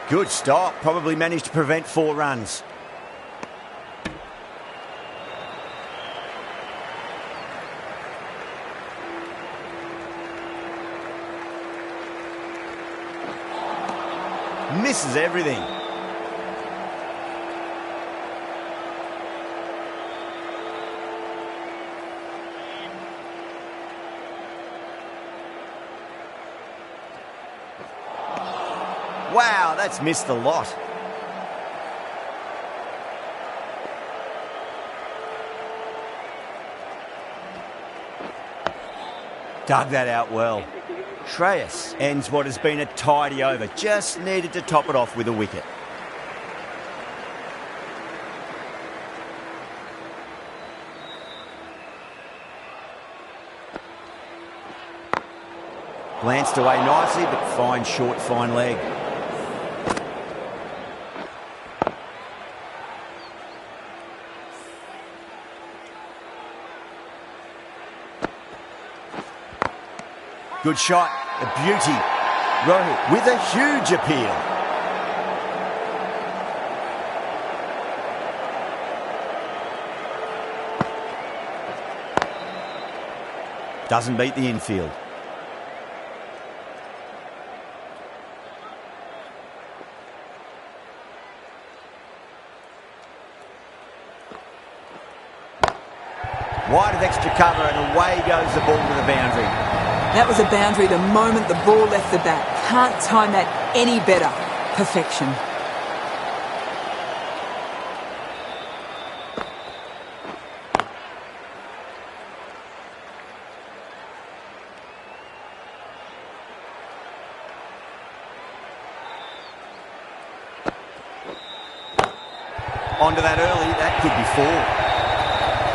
Good stop. Probably managed to prevent 4 runs. Misses everything. Wow, that's missed the lot. Dug that out well. Shreyas ends what has been a tidy over. Just needed to top it off with a wicket. Glanced away nicely, but fine short, fine leg. Good shot, a beauty. Rohit with a huge appeal. Doesn't beat the infield. Wide of extra cover and away goes the ball to the boundary. That was a boundary the moment the ball left the bat. Can't time that any better. Perfection. Onto that early, that could be 4.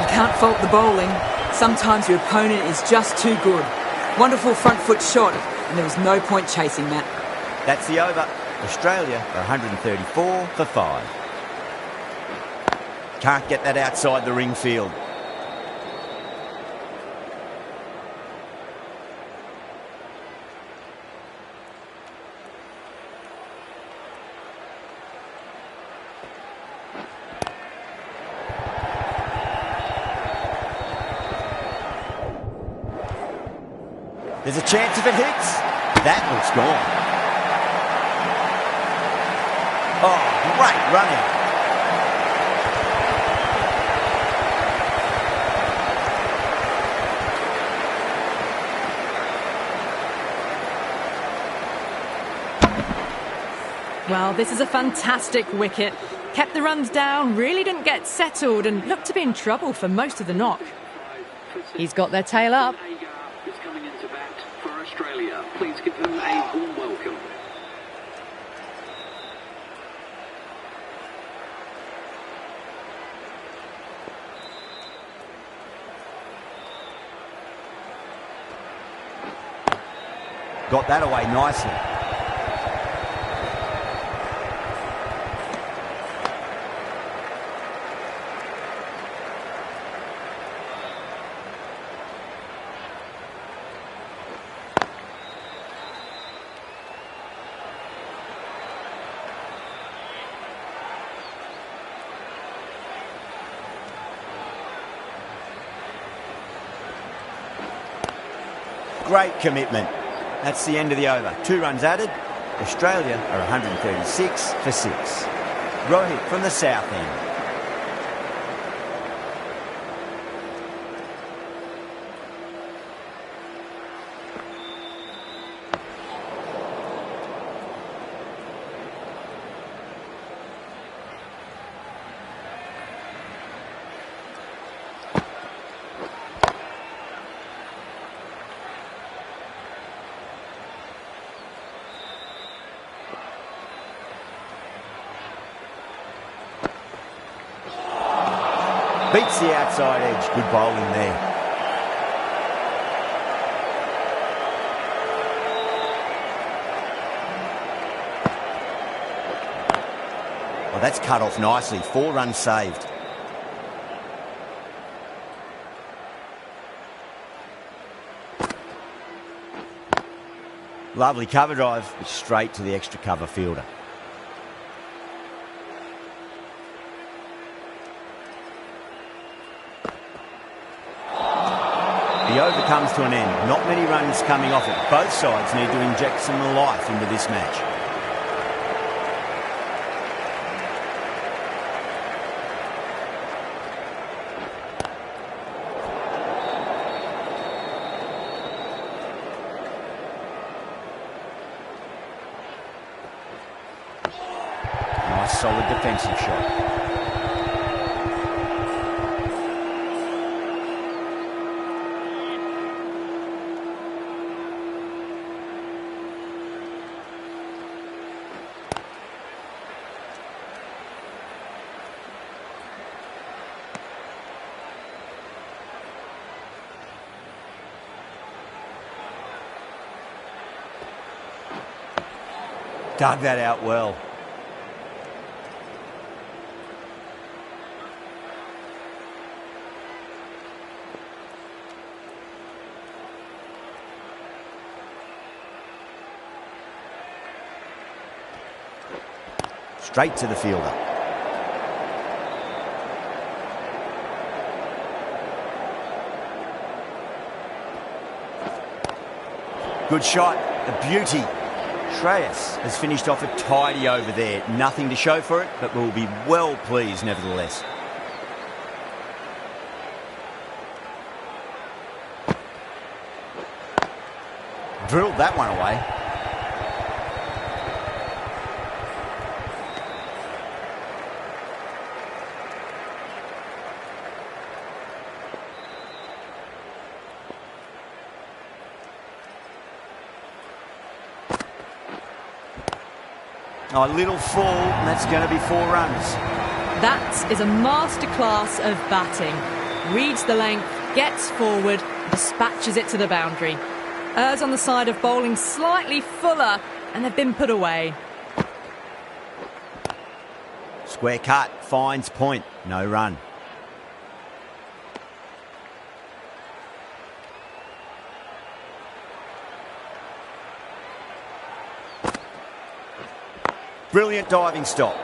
You can't fault the bowling. Sometimes your opponent is just too good. Wonderful front foot shot, and there was no point chasing that. That's the over. Australia are 134 for 5. Can't get that outside the ring field. There's a chance if it hits. That looks gone. Oh, great running. Well, this is a fantastic wicket. Kept the runs down, really didn't get settled and looked to be in trouble for most of the knock. He's got their tail up. Hagar is coming into bat for Australia. Please give them a warm welcome. Got that away nicely. Great commitment. That's the end of the over. 2 runs added. Australia are 136 for 6. Rohit from the south end. Beats the outside edge. Good bowling there. Well, that's cut off nicely. 4 runs saved. Lovely cover drive, but straight to the extra cover fielder. The over comes to an end. Not many runs coming off it. Both sides need to inject some life into this match. Nice solid defensive shot. Dug that out well. Straight to the fielder. Good shot, a beauty. Shreyas has finished off a tidy over there. Nothing to show for it, but we'll be well pleased nevertheless. Drilled that one away. Oh, a little fall, and that's going to be 4 runs. That is a masterclass of batting. Reads the length, gets forward, dispatches it to the boundary. Errs on the side of bowling slightly fuller, and they've been put away. Square cut, finds point, no run. Brilliant diving stop.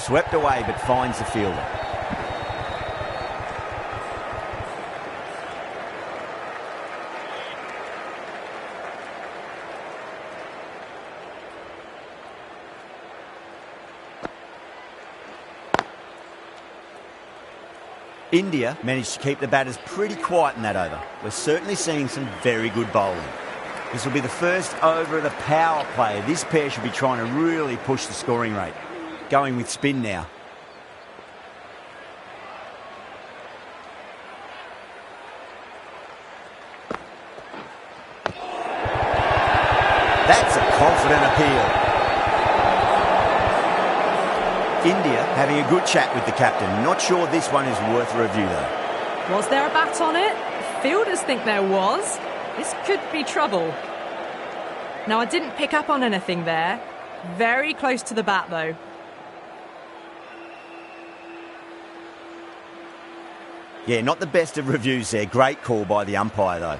Swept away but finds the fielder. India managed to keep the batters pretty quiet in that over. We're certainly seeing some very good bowling. This will be the first over of the power play. This pair should be trying to really push the scoring rate. Going with spin now. That's a confident appeal. India having a good chat with the captain. Not sure this one is worth a review though. Was there a bat on it? Fielders think there was. This could be trouble. Now, I didn't pick up on anything there. Very close to the bat though. Yeah, not the best of reviews there. Great call by the umpire though.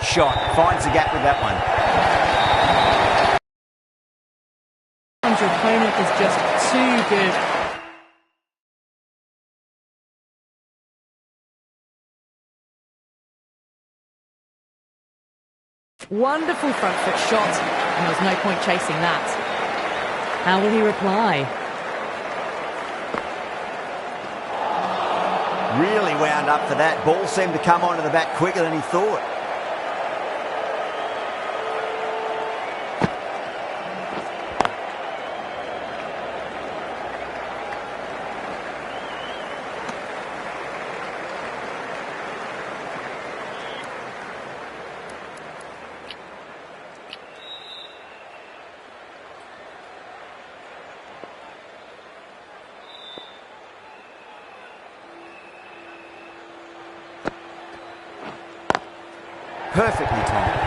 Shot. Finds the gap with that one. Your opponent is just too good. Wonderful front foot shot, and there was no point chasing that. How will he reply? Really wound up for that. Ball seemed to come onto the bat quicker than he thought. Perfectly timed.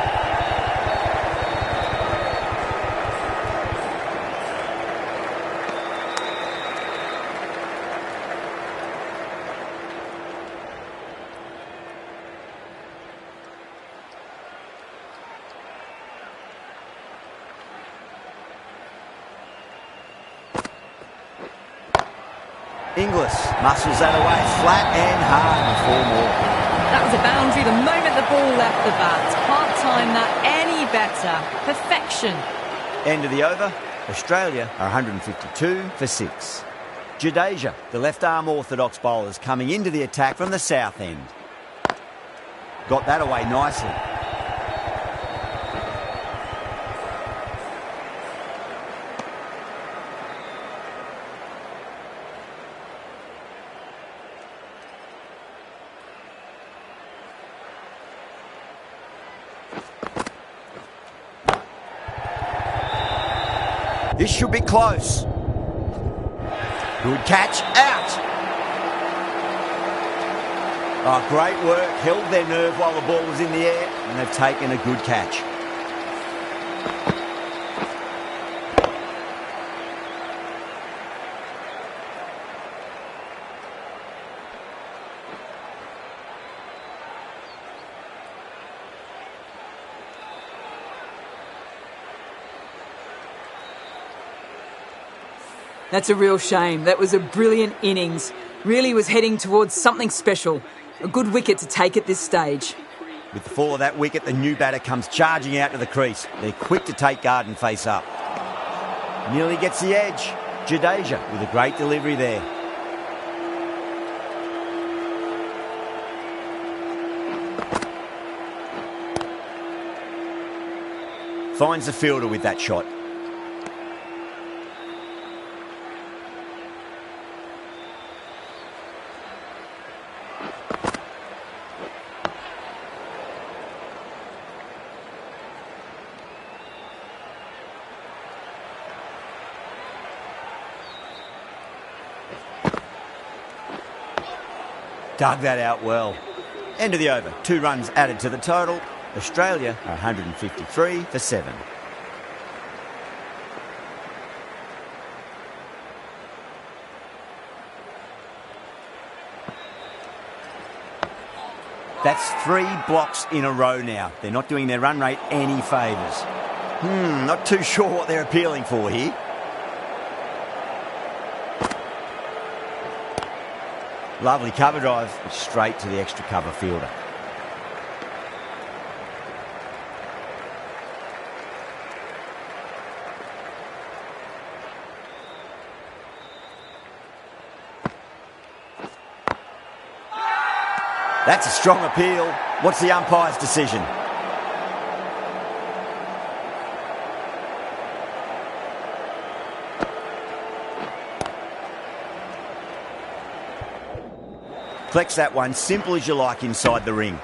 Inglis muscles that away flat and hard with 4 more. That was a boundary the moment the ball left the bat. Can't time that any better. Perfection. End of the over. Australia are 152 for 6. Jadeja, the left-arm orthodox bowlers, coming into the attack from the south end. Got that away nicely. This should be close. Good catch, out. Oh, great work. Held their nerve while the ball was in the air, and they've taken a good catch. That's a real shame. That was a brilliant innings. Really was heading towards something special. A good wicket to take at this stage. With the fall of that wicket, the new batter comes charging out to the crease. They're quick to take guard and face up. Nearly gets the edge. Jadeja with a great delivery there. Finds the fielder with that shot. Dug that out well. End of the over. 2 runs added to the total. Australia are 153 for 7. That's 3 blocks in a row now. They're not doing their run rate any favours. Not too sure what they're appealing for here. Lovely cover drive, straight to the extra cover fielder. That's a strong appeal. What's the umpire's decision? Collects that one, simple as you like inside the ring.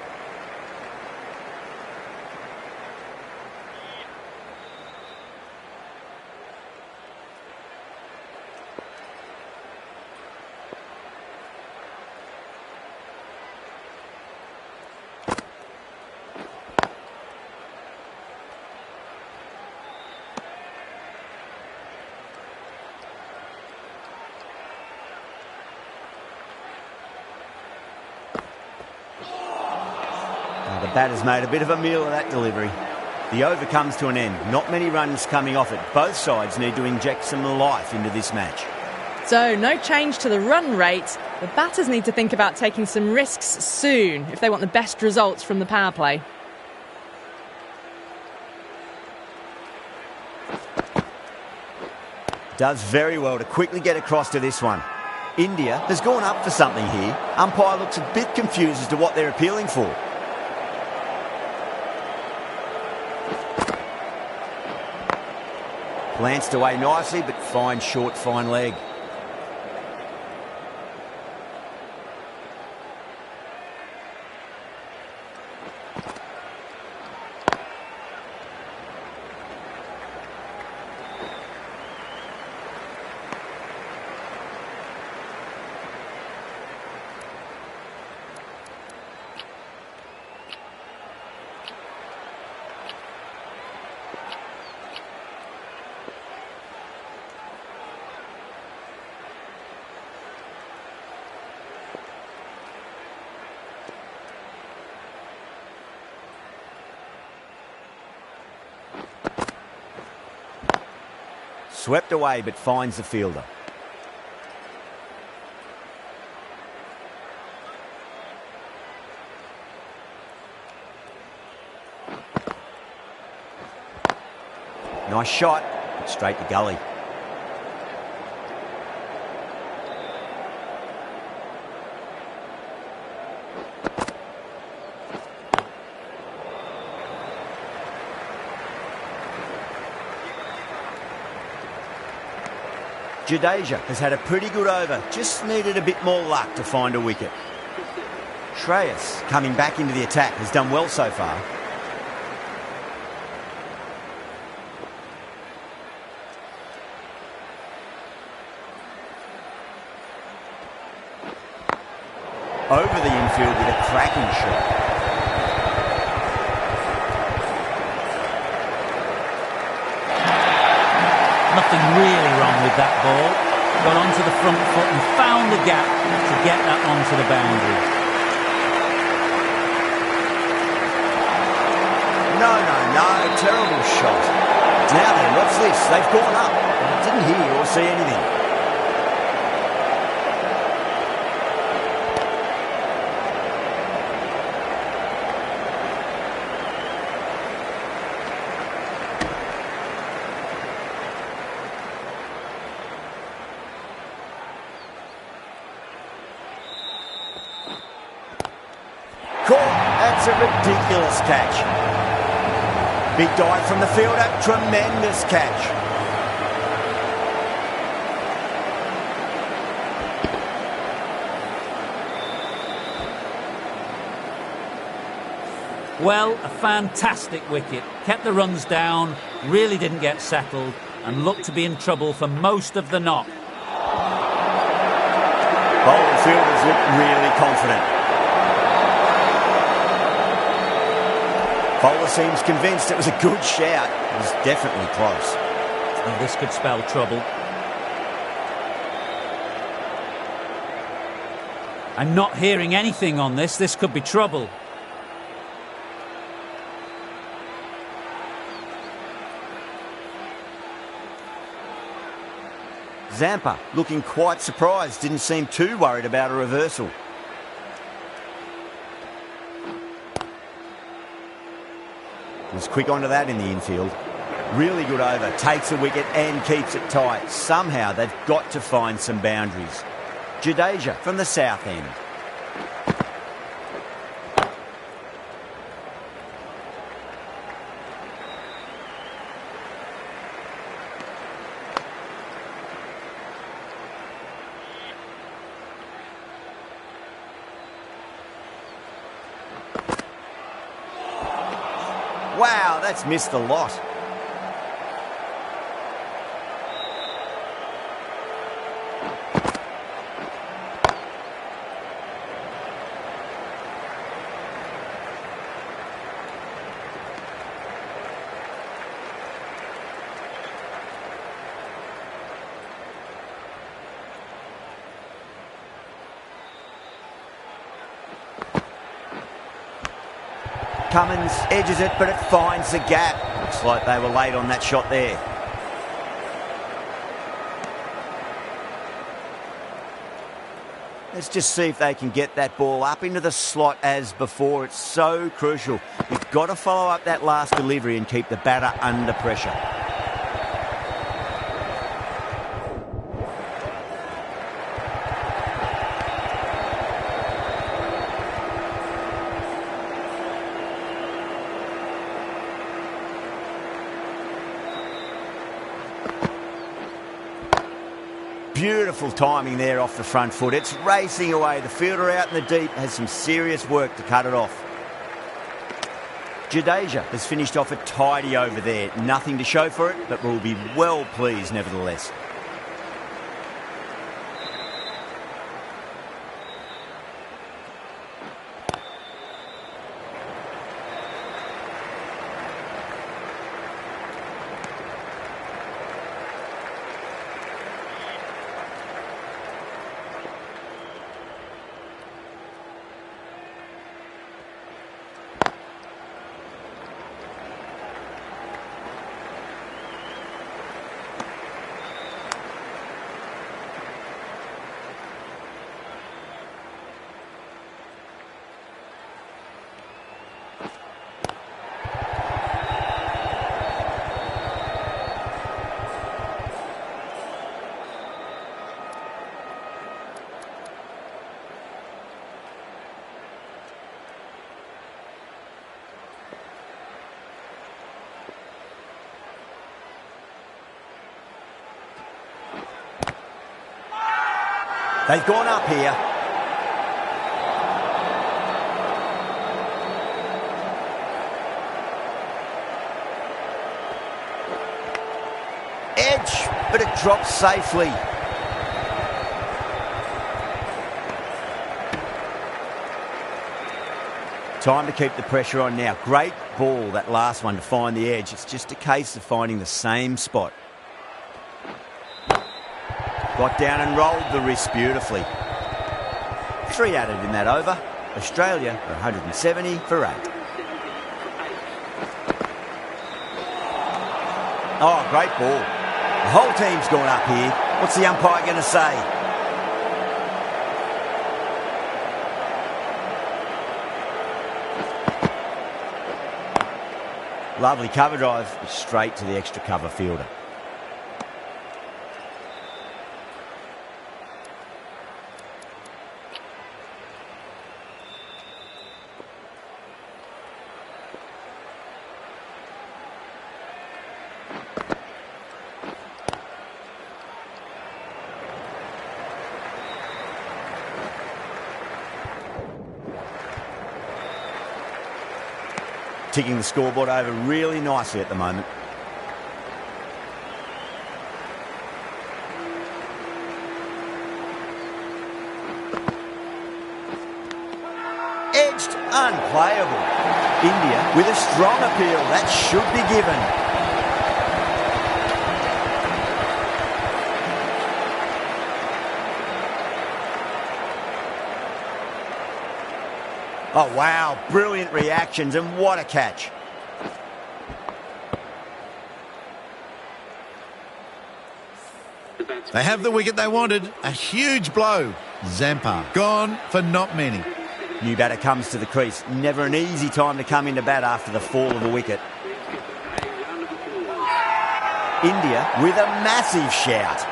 The batter's made a bit of a meal of that delivery. The over comes to an end. Not many runs coming off it. Both sides need to inject some life into this match. So, no change to the run rate. The batters need to think about taking some risks soon if they want the best results from the power play. Does very well to quickly get across to this one. India has gone up for something here. Umpire looks a bit confused as to what they're appealing for. Glanced away nicely, but fine short, fine leg. Swept away, but finds the fielder. Nice shot, straight to gully. Jadeja has had a pretty good over, just needed a bit more luck to find a wicket. Shreyas, coming back into the attack, has done well so far. Over the infield with a cracking shot. Nothing really wrong with that ball. Got onto the front foot and found the gap to get that onto the boundary. No, terrible shot. Now then, what's this? They've gone up. I didn't hear or see anything. That's a ridiculous catch. Big dive from the fielder, tremendous catch. Well, a fantastic wicket. Kept the runs down, really didn't get settled, and looked to be in trouble for most of the knock. Bowling fielders look really confident. Bowler seems convinced it was a good shout. It was definitely close. Well, this could spell trouble. I'm not hearing anything on this. This could be trouble. Zampa looking quite surprised, didn't seem too worried about a reversal. Was quick onto that in the infield. Really good over, takes a wicket and keeps it tight. Somehow they've got to find some boundaries. Jadeja from the south end. Wow, that's missed a lot. Cummins edges it, but it finds the gap. Looks like they were late on that shot there. Let's just see if they can get that ball up into the slot as before. It's so crucial. You've got to follow up that last delivery and keep the batter under pressure. Beautiful timing there off the front foot. It's racing away. The fielder out in the deep has some serious work to cut it off. Jadeja has finished off a tidy over there. Nothing to show for it, but will be well pleased nevertheless. They've gone up here. Edge, but it drops safely. Time to keep the pressure on now. Great ball, that last one, to find the edge. It's just a case of finding the same spot. Got down and rolled the wrist beautifully. 3 added in that over. Australia are 170 for 8. Oh, great ball. The whole team's gone up here. What's the umpire going to say? Lovely cover drive, straight to the extra cover fielder. Ticking the scoreboard over really nicely at the moment. Edged, unplayable. India with a strong appeal. That should be given. Oh, wow, brilliant reactions, and what a catch. The batsman. They have the wicket they wanted. A huge blow. Zampa gone for not many. New batter comes to the crease. Never an easy time to come into bat after the fall of a wicket. A round of applause. India with a massive shout.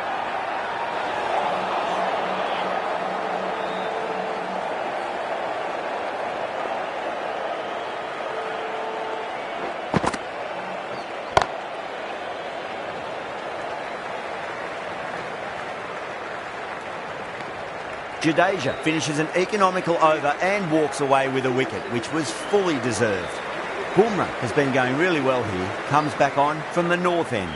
Jadeja finishes an economical over and walks away with a wicket, which was fully deserved. Bumrah has been going really well here, comes back on from the north end.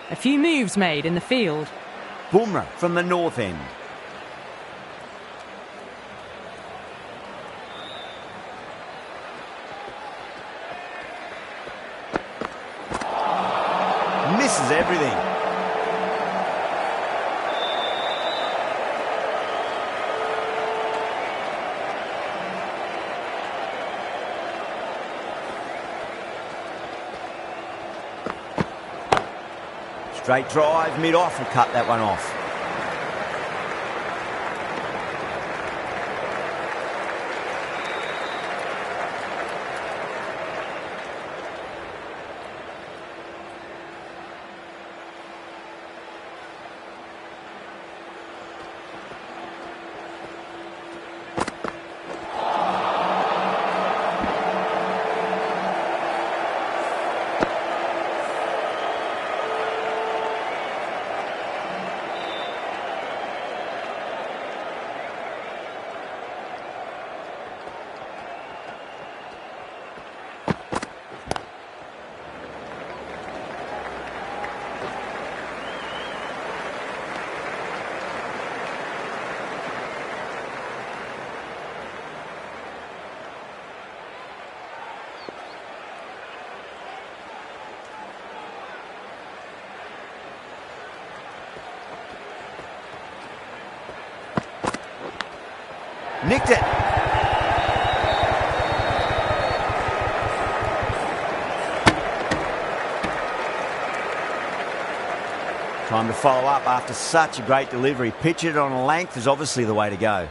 A few moves made in the field. Bumrah from the north end. Misses everything. Straight drive, mid-off, will cut that one off. Nicked it. Time to follow up after such a great delivery. Pitch it on a length is obviously the way to go.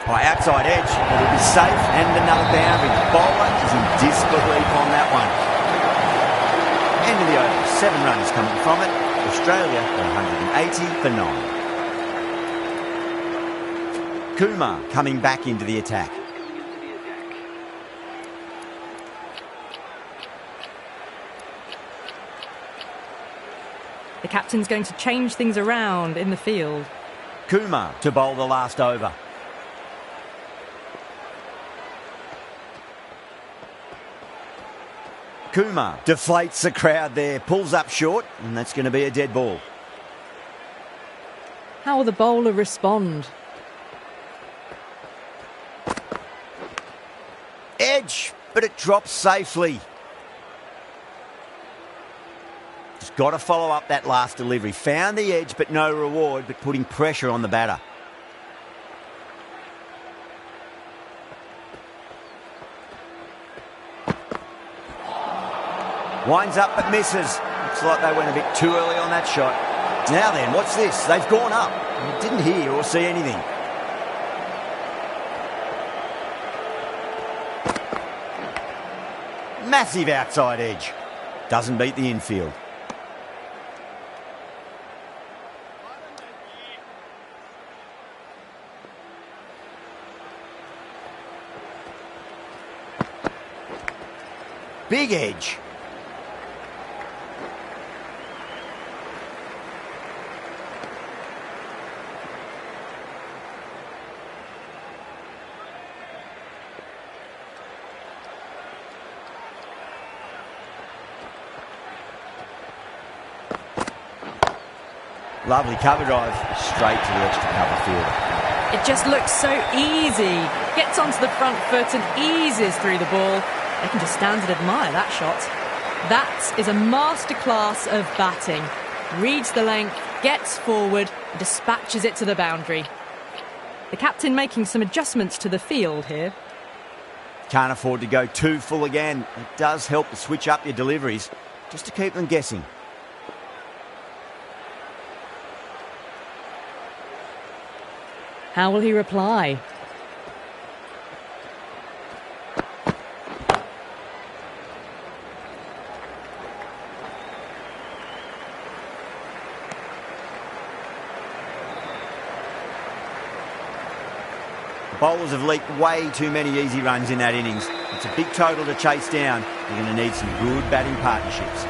By outside edge, it'll be safe and another boundary. Bowler is in disbelief on that one. End of the over, 7 runs coming from it. Australia 180 for 9. Kumar coming back into the attack. Coming into the attack. The captain's going to change things around in the field. Kumar to bowl the last over. Kumar deflates the crowd there, pulls up short, and that's going to be a dead ball. How will the bowler respond? Edge, but it drops safely. Just got to follow up that last delivery. Found the edge, but no reward, but putting pressure on the batter. Winds up but misses. Looks like they went a bit too early on that shot. Now then, what's this? They've gone up. Didn't hear or see anything. Massive outside edge. Doesn't beat the infield. Big edge. Lovely cover drive, straight to the extra cover fielder. It just looks so easy. Gets onto the front foot and eases through the ball. They can just stand and admire that shot. That is a masterclass of batting. Reads the length, gets forward, and dispatches it to the boundary. The captain making some adjustments to the field here. Can't afford to go too full again. It does help to switch up your deliveries, just to keep them guessing. How will he reply? Bowlers have leaked way too many easy runs in that innings. It's a big total to chase down. You're going to need some good batting partnerships.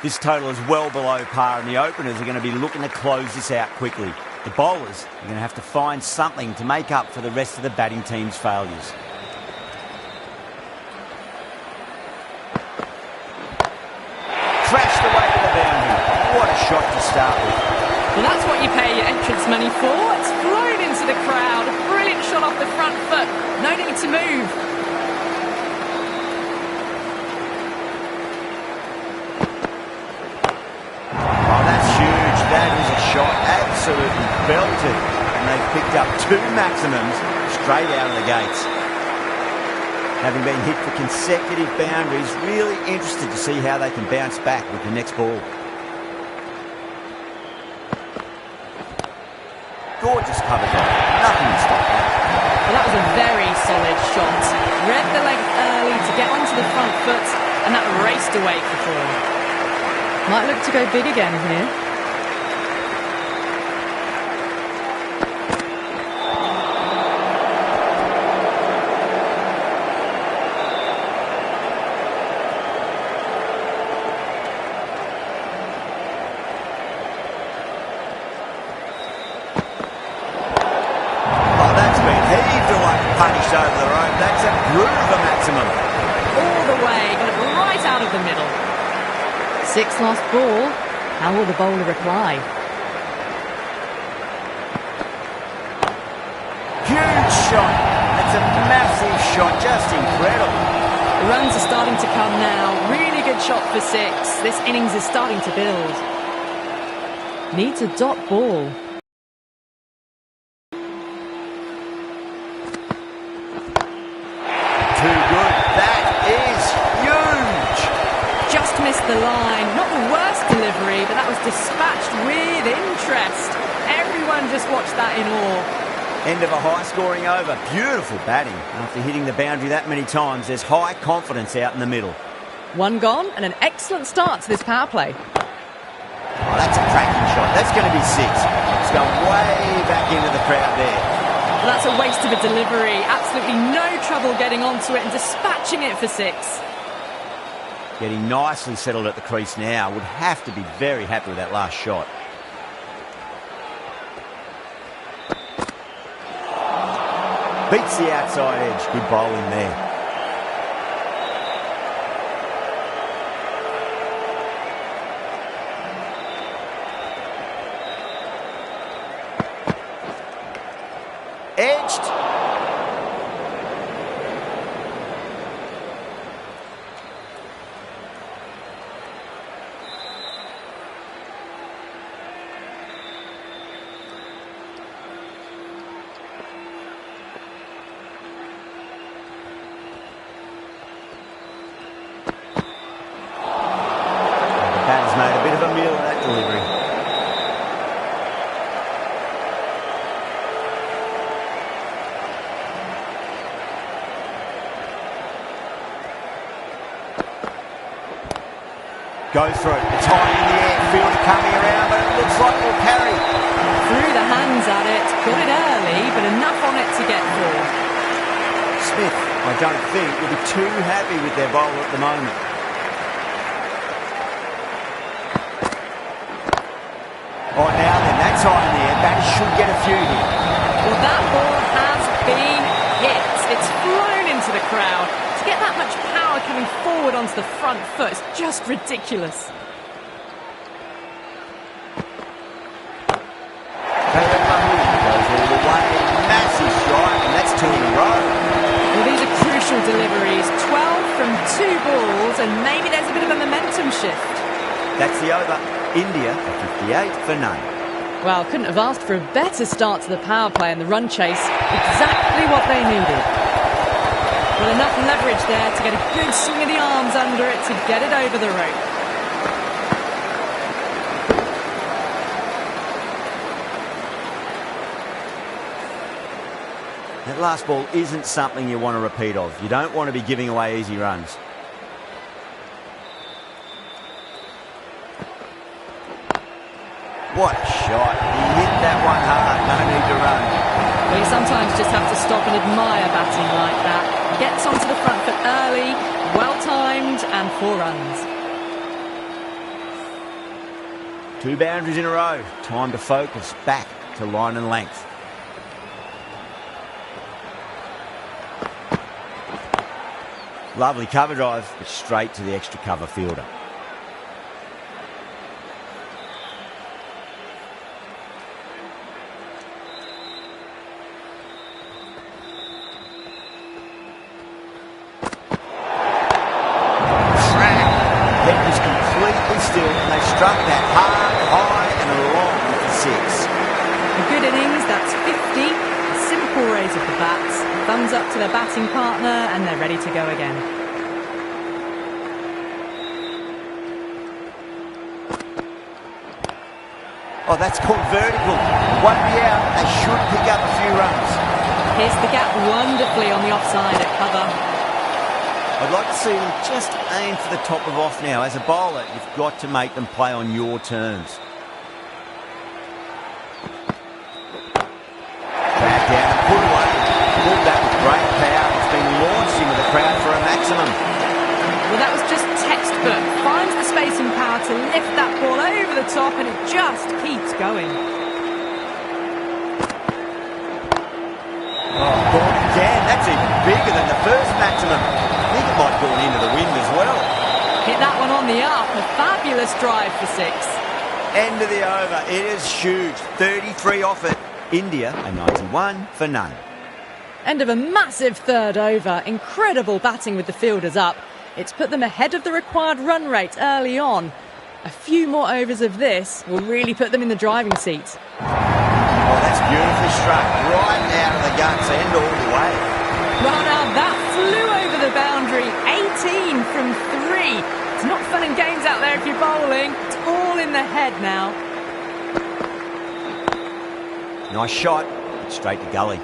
This total is well below par, and the openers are going to be looking to close this out quickly. The bowlers are going to have to find something to make up for the rest of the batting team's failures. Crashed away to the boundary. What a shot to start with. Well, that's what you pay your entrance money for. It's flown into the crowd. A brilliant shot off the front foot. No need to move. That is a shot, absolutely belted, and they've picked up 2 maximums straight out of the gates. Having been hit for consecutive boundaries, really interested to see how they can bounce back with the next ball. Gorgeous cover drive, nothing to stop that. Well, that was a very solid shot. Read the length early to get onto the front foot, and that raced away for 4. Might look to go big again here. Punished over the rope. That's a groove of a maximum. All the way, got it right out of the middle. 6 last ball. How will the bowler reply? Huge shot. That's a massive shot. Just incredible. The runs are starting to come now. Really good shot for 6. This innings is starting to build. Needs a dot ball. Missed the line. Not the worst delivery, but that was dispatched with interest. Everyone just watched that in awe. End of a high-scoring over. Beautiful batting. After hitting the boundary that many times, there's high confidence out in the middle. 1 gone and an excellent start to this power play. Oh, that's a cracking shot. That's going to be 6. It's going way back into the crowd there. Well, that's a waste of a delivery. Absolutely no trouble getting onto it and dispatching it for 6. Getting nicely settled at the crease now. Would have to be very happy with that last shot. Beats the outside edge. Good bowling there. Edged. Made a bit of a meal of that delivery. Goes through. It's high in the air. Fielder coming around, but it looks like we'll carry. Threw the hands at it. Got it early, but enough on it to get 4. Smith, I don't think, will be too happy with their bowler at the moment. Oh, now then, that's high in the air. Batters should get a few here. Well, that ball coming forward onto the front foot. It's just ridiculous. Goes all the way. Massive strike, and that's 2 in a row. Well, these are crucial deliveries. 12 from 2 balls, and maybe there's a bit of a momentum shift. That's the over. India for 58 for none. Well, couldn't have asked for a better start to the power play and the run chase. Exactly what they needed. Well, enough leverage there to get a good swing of the arms under it to get it over the rope. That last ball isn't something you want to repeat of. You don't want to be giving away easy runs. What a shot. He hit that one hard. No need to run. Well, you sometimes just have to stop and admire batting like that. Gets onto the front foot early, well-timed, and 4 runs. 2 boundaries in a row. Time to focus back to line and length. Lovely cover drive, but straight to the extra cover fielder. Still, and they struck that hard, high and long for 6. A good innings, that's 50. A simple raise of the bats. Thumbs up to their batting partner, and they're ready to go again. Oh, that's called vertical. Won't be out. They should pick up a few runs. Here's the gap wonderfully on the offside at cover. I'd like to see them just aim for the top of off now. As a bowler, you've got to make them play on your terms. Back down and put away. Pulled that with great power. It's been launched into the crowd for a maximum. Well, that was just textbook. Finds the space and power to lift that ball over the top, and it just keeps going. Oh, gone again. That's even bigger than the first maximum. I think it might have gone into the wind as well. Hit that one on the up. A fabulous drive for 6. End of the over. It is huge. 33 off it. India a 91 for none. End of a massive third over. Incredible batting with the fielders up. It's put them ahead of the required run rate early on. A few more overs of this will really put them in the driving seat. Oh, that's beautifully struck. Right out of the guts end all the way. Well, now that flew over the boundary. 18 from 3. It's not fun and games out there if you're bowling. It's all in the head now. Nice shot. Straight to gully.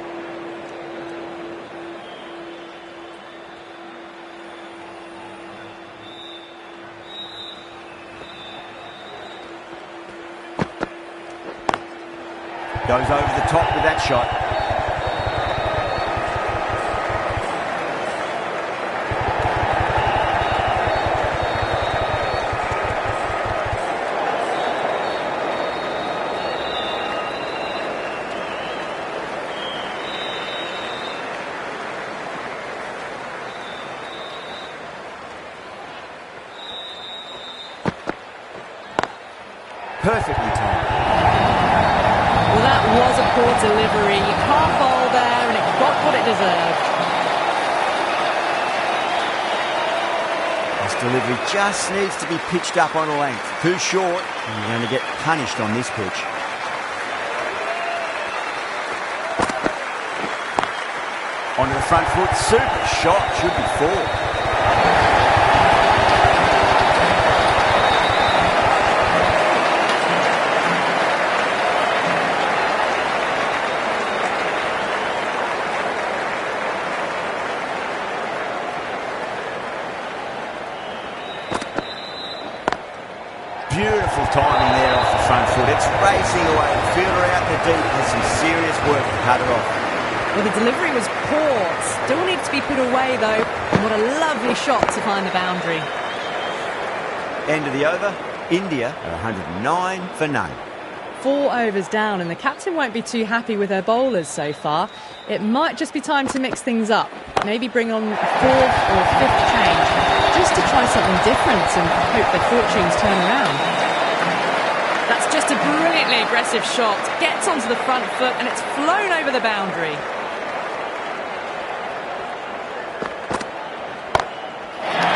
Goes over the top with that shot. Perfectly timed. Well, that was a poor delivery. You can't bowl there, and it got what it deserved. This delivery just needs to be pitched up on a length. Too short, and you're going to get punished on this pitch. Onto the front foot. Super shot. Should be 4. Beautiful timing there off the front foot. It's racing away. The fielder out the deep has some serious work to cut it off. Well, the delivery was poor. Still needs to be put away, though. And what a lovely shot to find the boundary. End of the over. India are 109 for none. 4 overs down, and the captain won't be too happy with her bowlers so far. It might just be time to mix things up. Maybe bring on a 4th or 5th change. just to try something different and hope their fortunes turn around. That's just a brilliantly aggressive shot. Gets onto the front foot and it's flown over the boundary.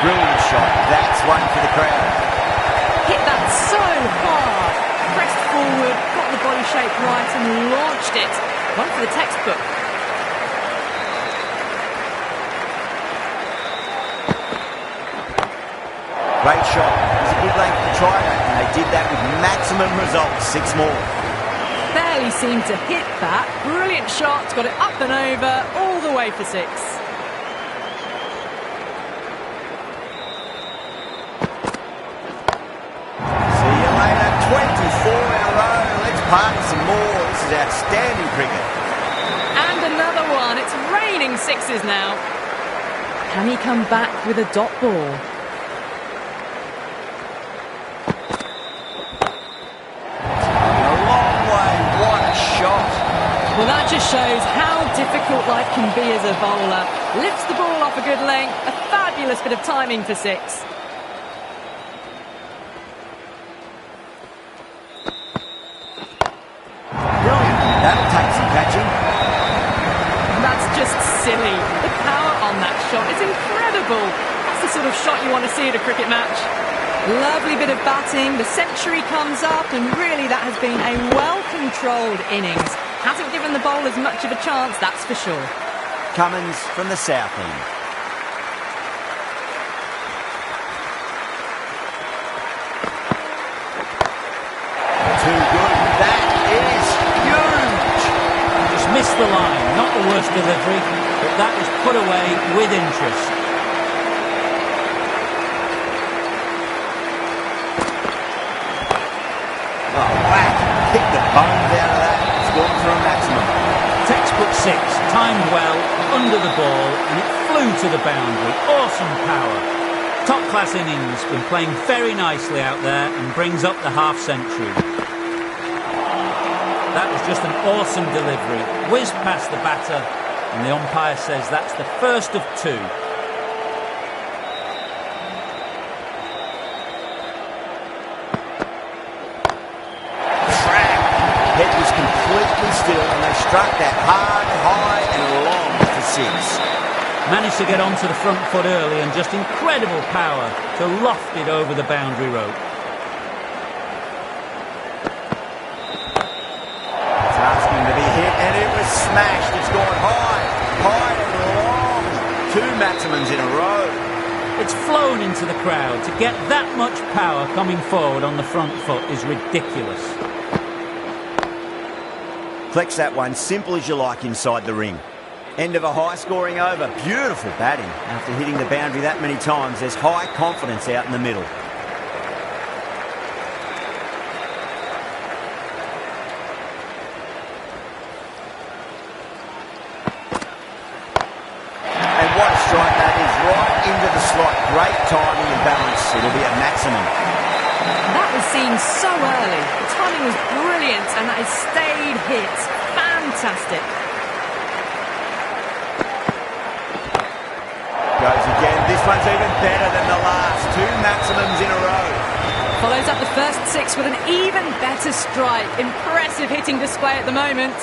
Brilliant shot. That's one for the crowd. Hit that so hard. Pressed forward, got the body shape right and launched it. One for the textbook. Great shot. It was a good length to try that, and they did that with maximum results. 6 more. Barely seemed to hit that. Brilliant shot. Got it up and over, all the way for 6. See you later. 24 in a row. Let's party some more. This is outstanding cricket. And another one. It's raining 6s now. Can he come back with a dot ball? Well, that just shows how difficult life can be as a bowler. Lifts the ball off a good length, a fabulous bit of timing for 6. Brilliant. That'll take some catching. That's just silly. The power on that shot is incredible. That's the sort of shot you want to see at a cricket match. Lovely bit of batting. The century comes up, and really that has been a well-controlled innings. Hasn't given the bowlers much of a chance, that's for sure. Cummins from the south end. Too good. That is huge. Just missed the line. Not the worst delivery, but that was put away with interest. Oh, whack. Kick the bones out of that. Scored for a maximum. Textbook 6, timed well, under the ball, and it flew to the boundary. Awesome power. Top-class innings, been playing very nicely out there and brings up the half-century. That was just an awesome delivery. Whizzed past the batter, and the umpire says that's the first of 2. Head was completely still and they struck that hard, high and long for 6. Managed to get onto the front foot early and just incredible power to loft it over the boundary rope. It's asking to be hit and it was smashed. It's gone high, high and long. 2 maximums in a row. It's flown into the crowd. To get that much power coming forward on the front foot is ridiculous. Collects that one, simple as you like inside the ring. End of a high-scoring over. Beautiful batting. After hitting the boundary that many times, there's high confidence out in the middle. And what a strike that is. Right into the slot. Great timing and balance. It'll be a maximum. That was seen so early. The timing was brilliant and that has stayed hit. Fantastic. Goes again. This one's even better than the last. 2 maximums in a row. Follows up the first 6 with an even better strike. Impressive hitting display at the moment.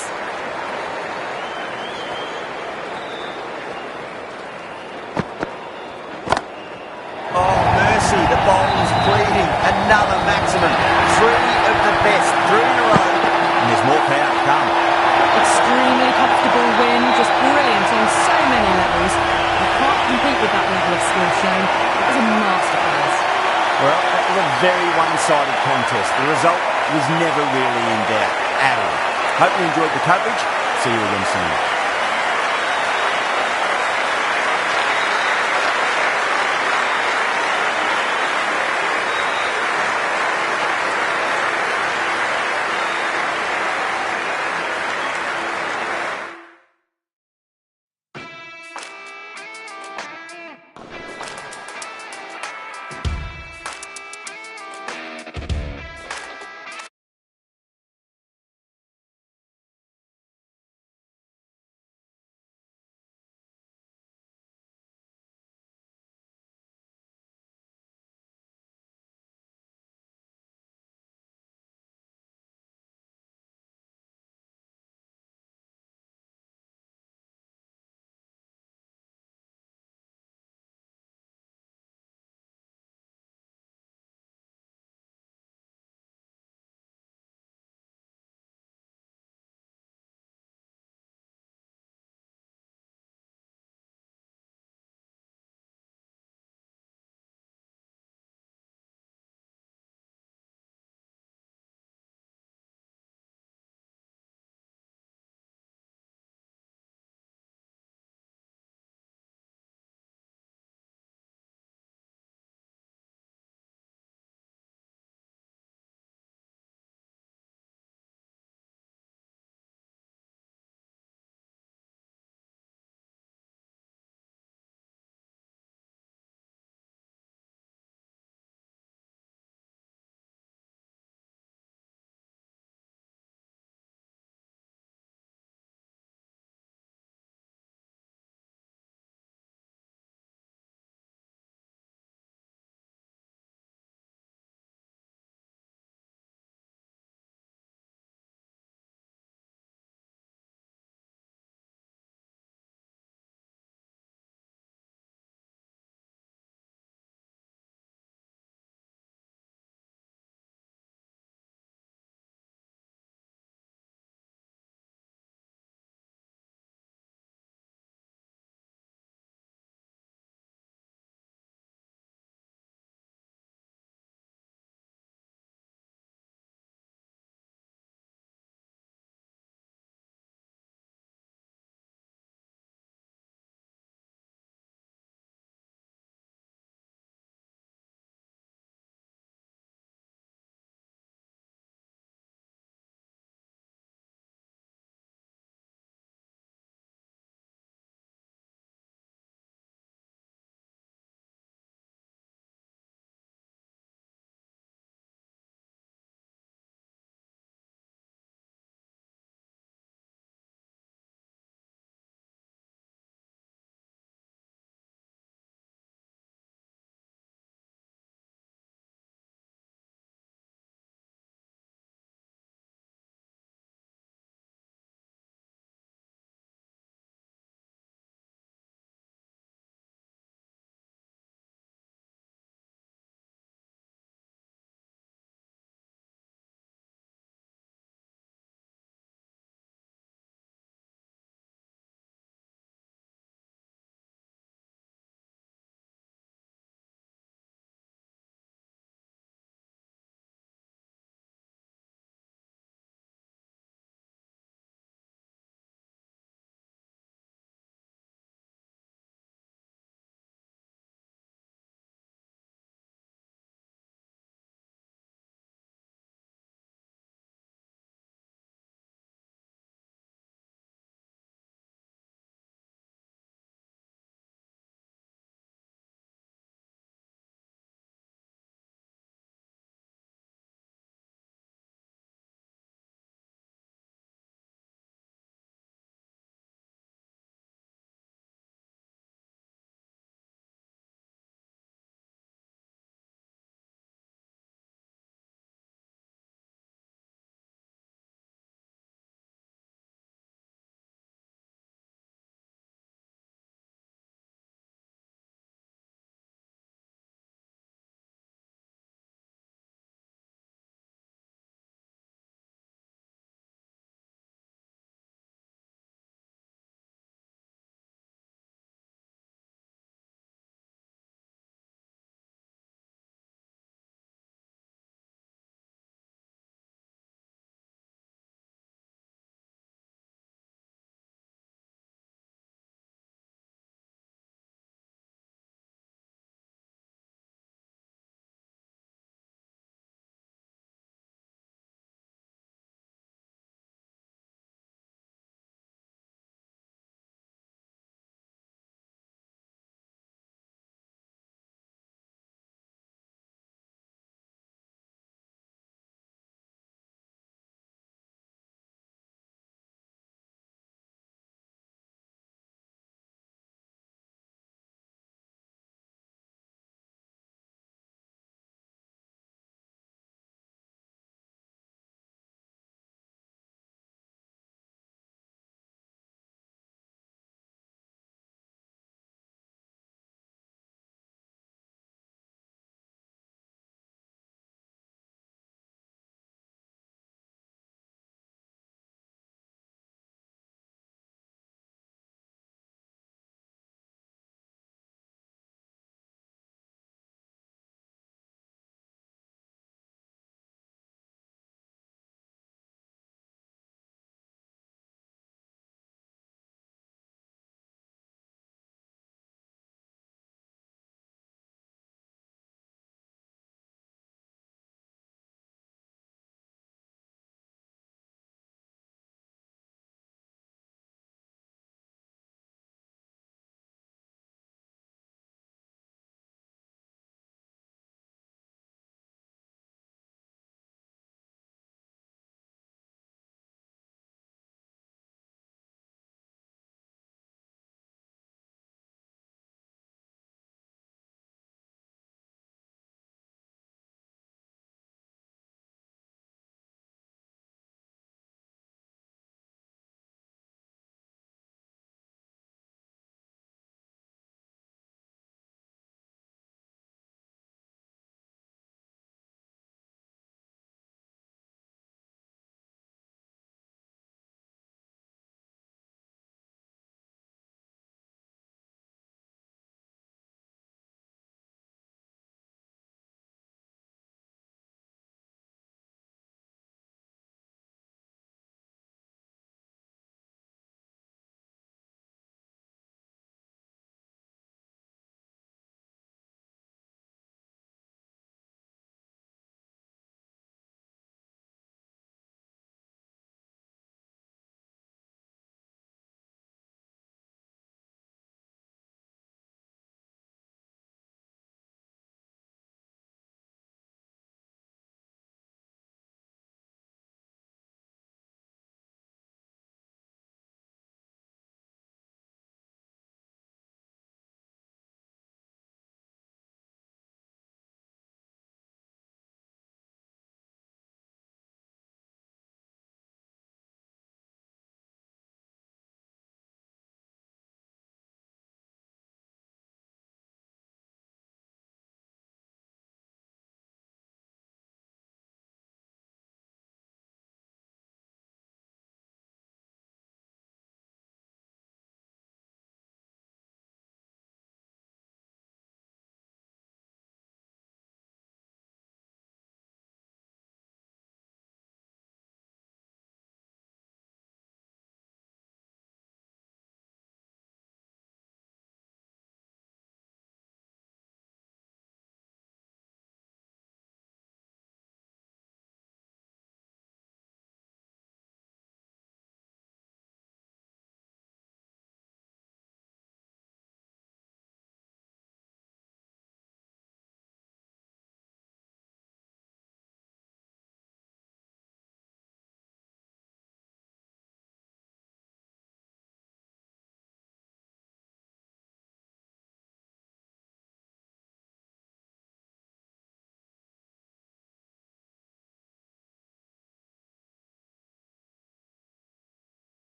Oh, mercy. The bowler's pleading. Another maximum. 3 of the best. 3 in a row. And there's more power to come. Extremely comfortable win. Just brilliant on so many levels. You can't compete with that level of skill shown. It was a masterclass. Well, that was a very one-sided contest. The result was never really in doubt at all. Hope you enjoyed the coverage. See you again soon.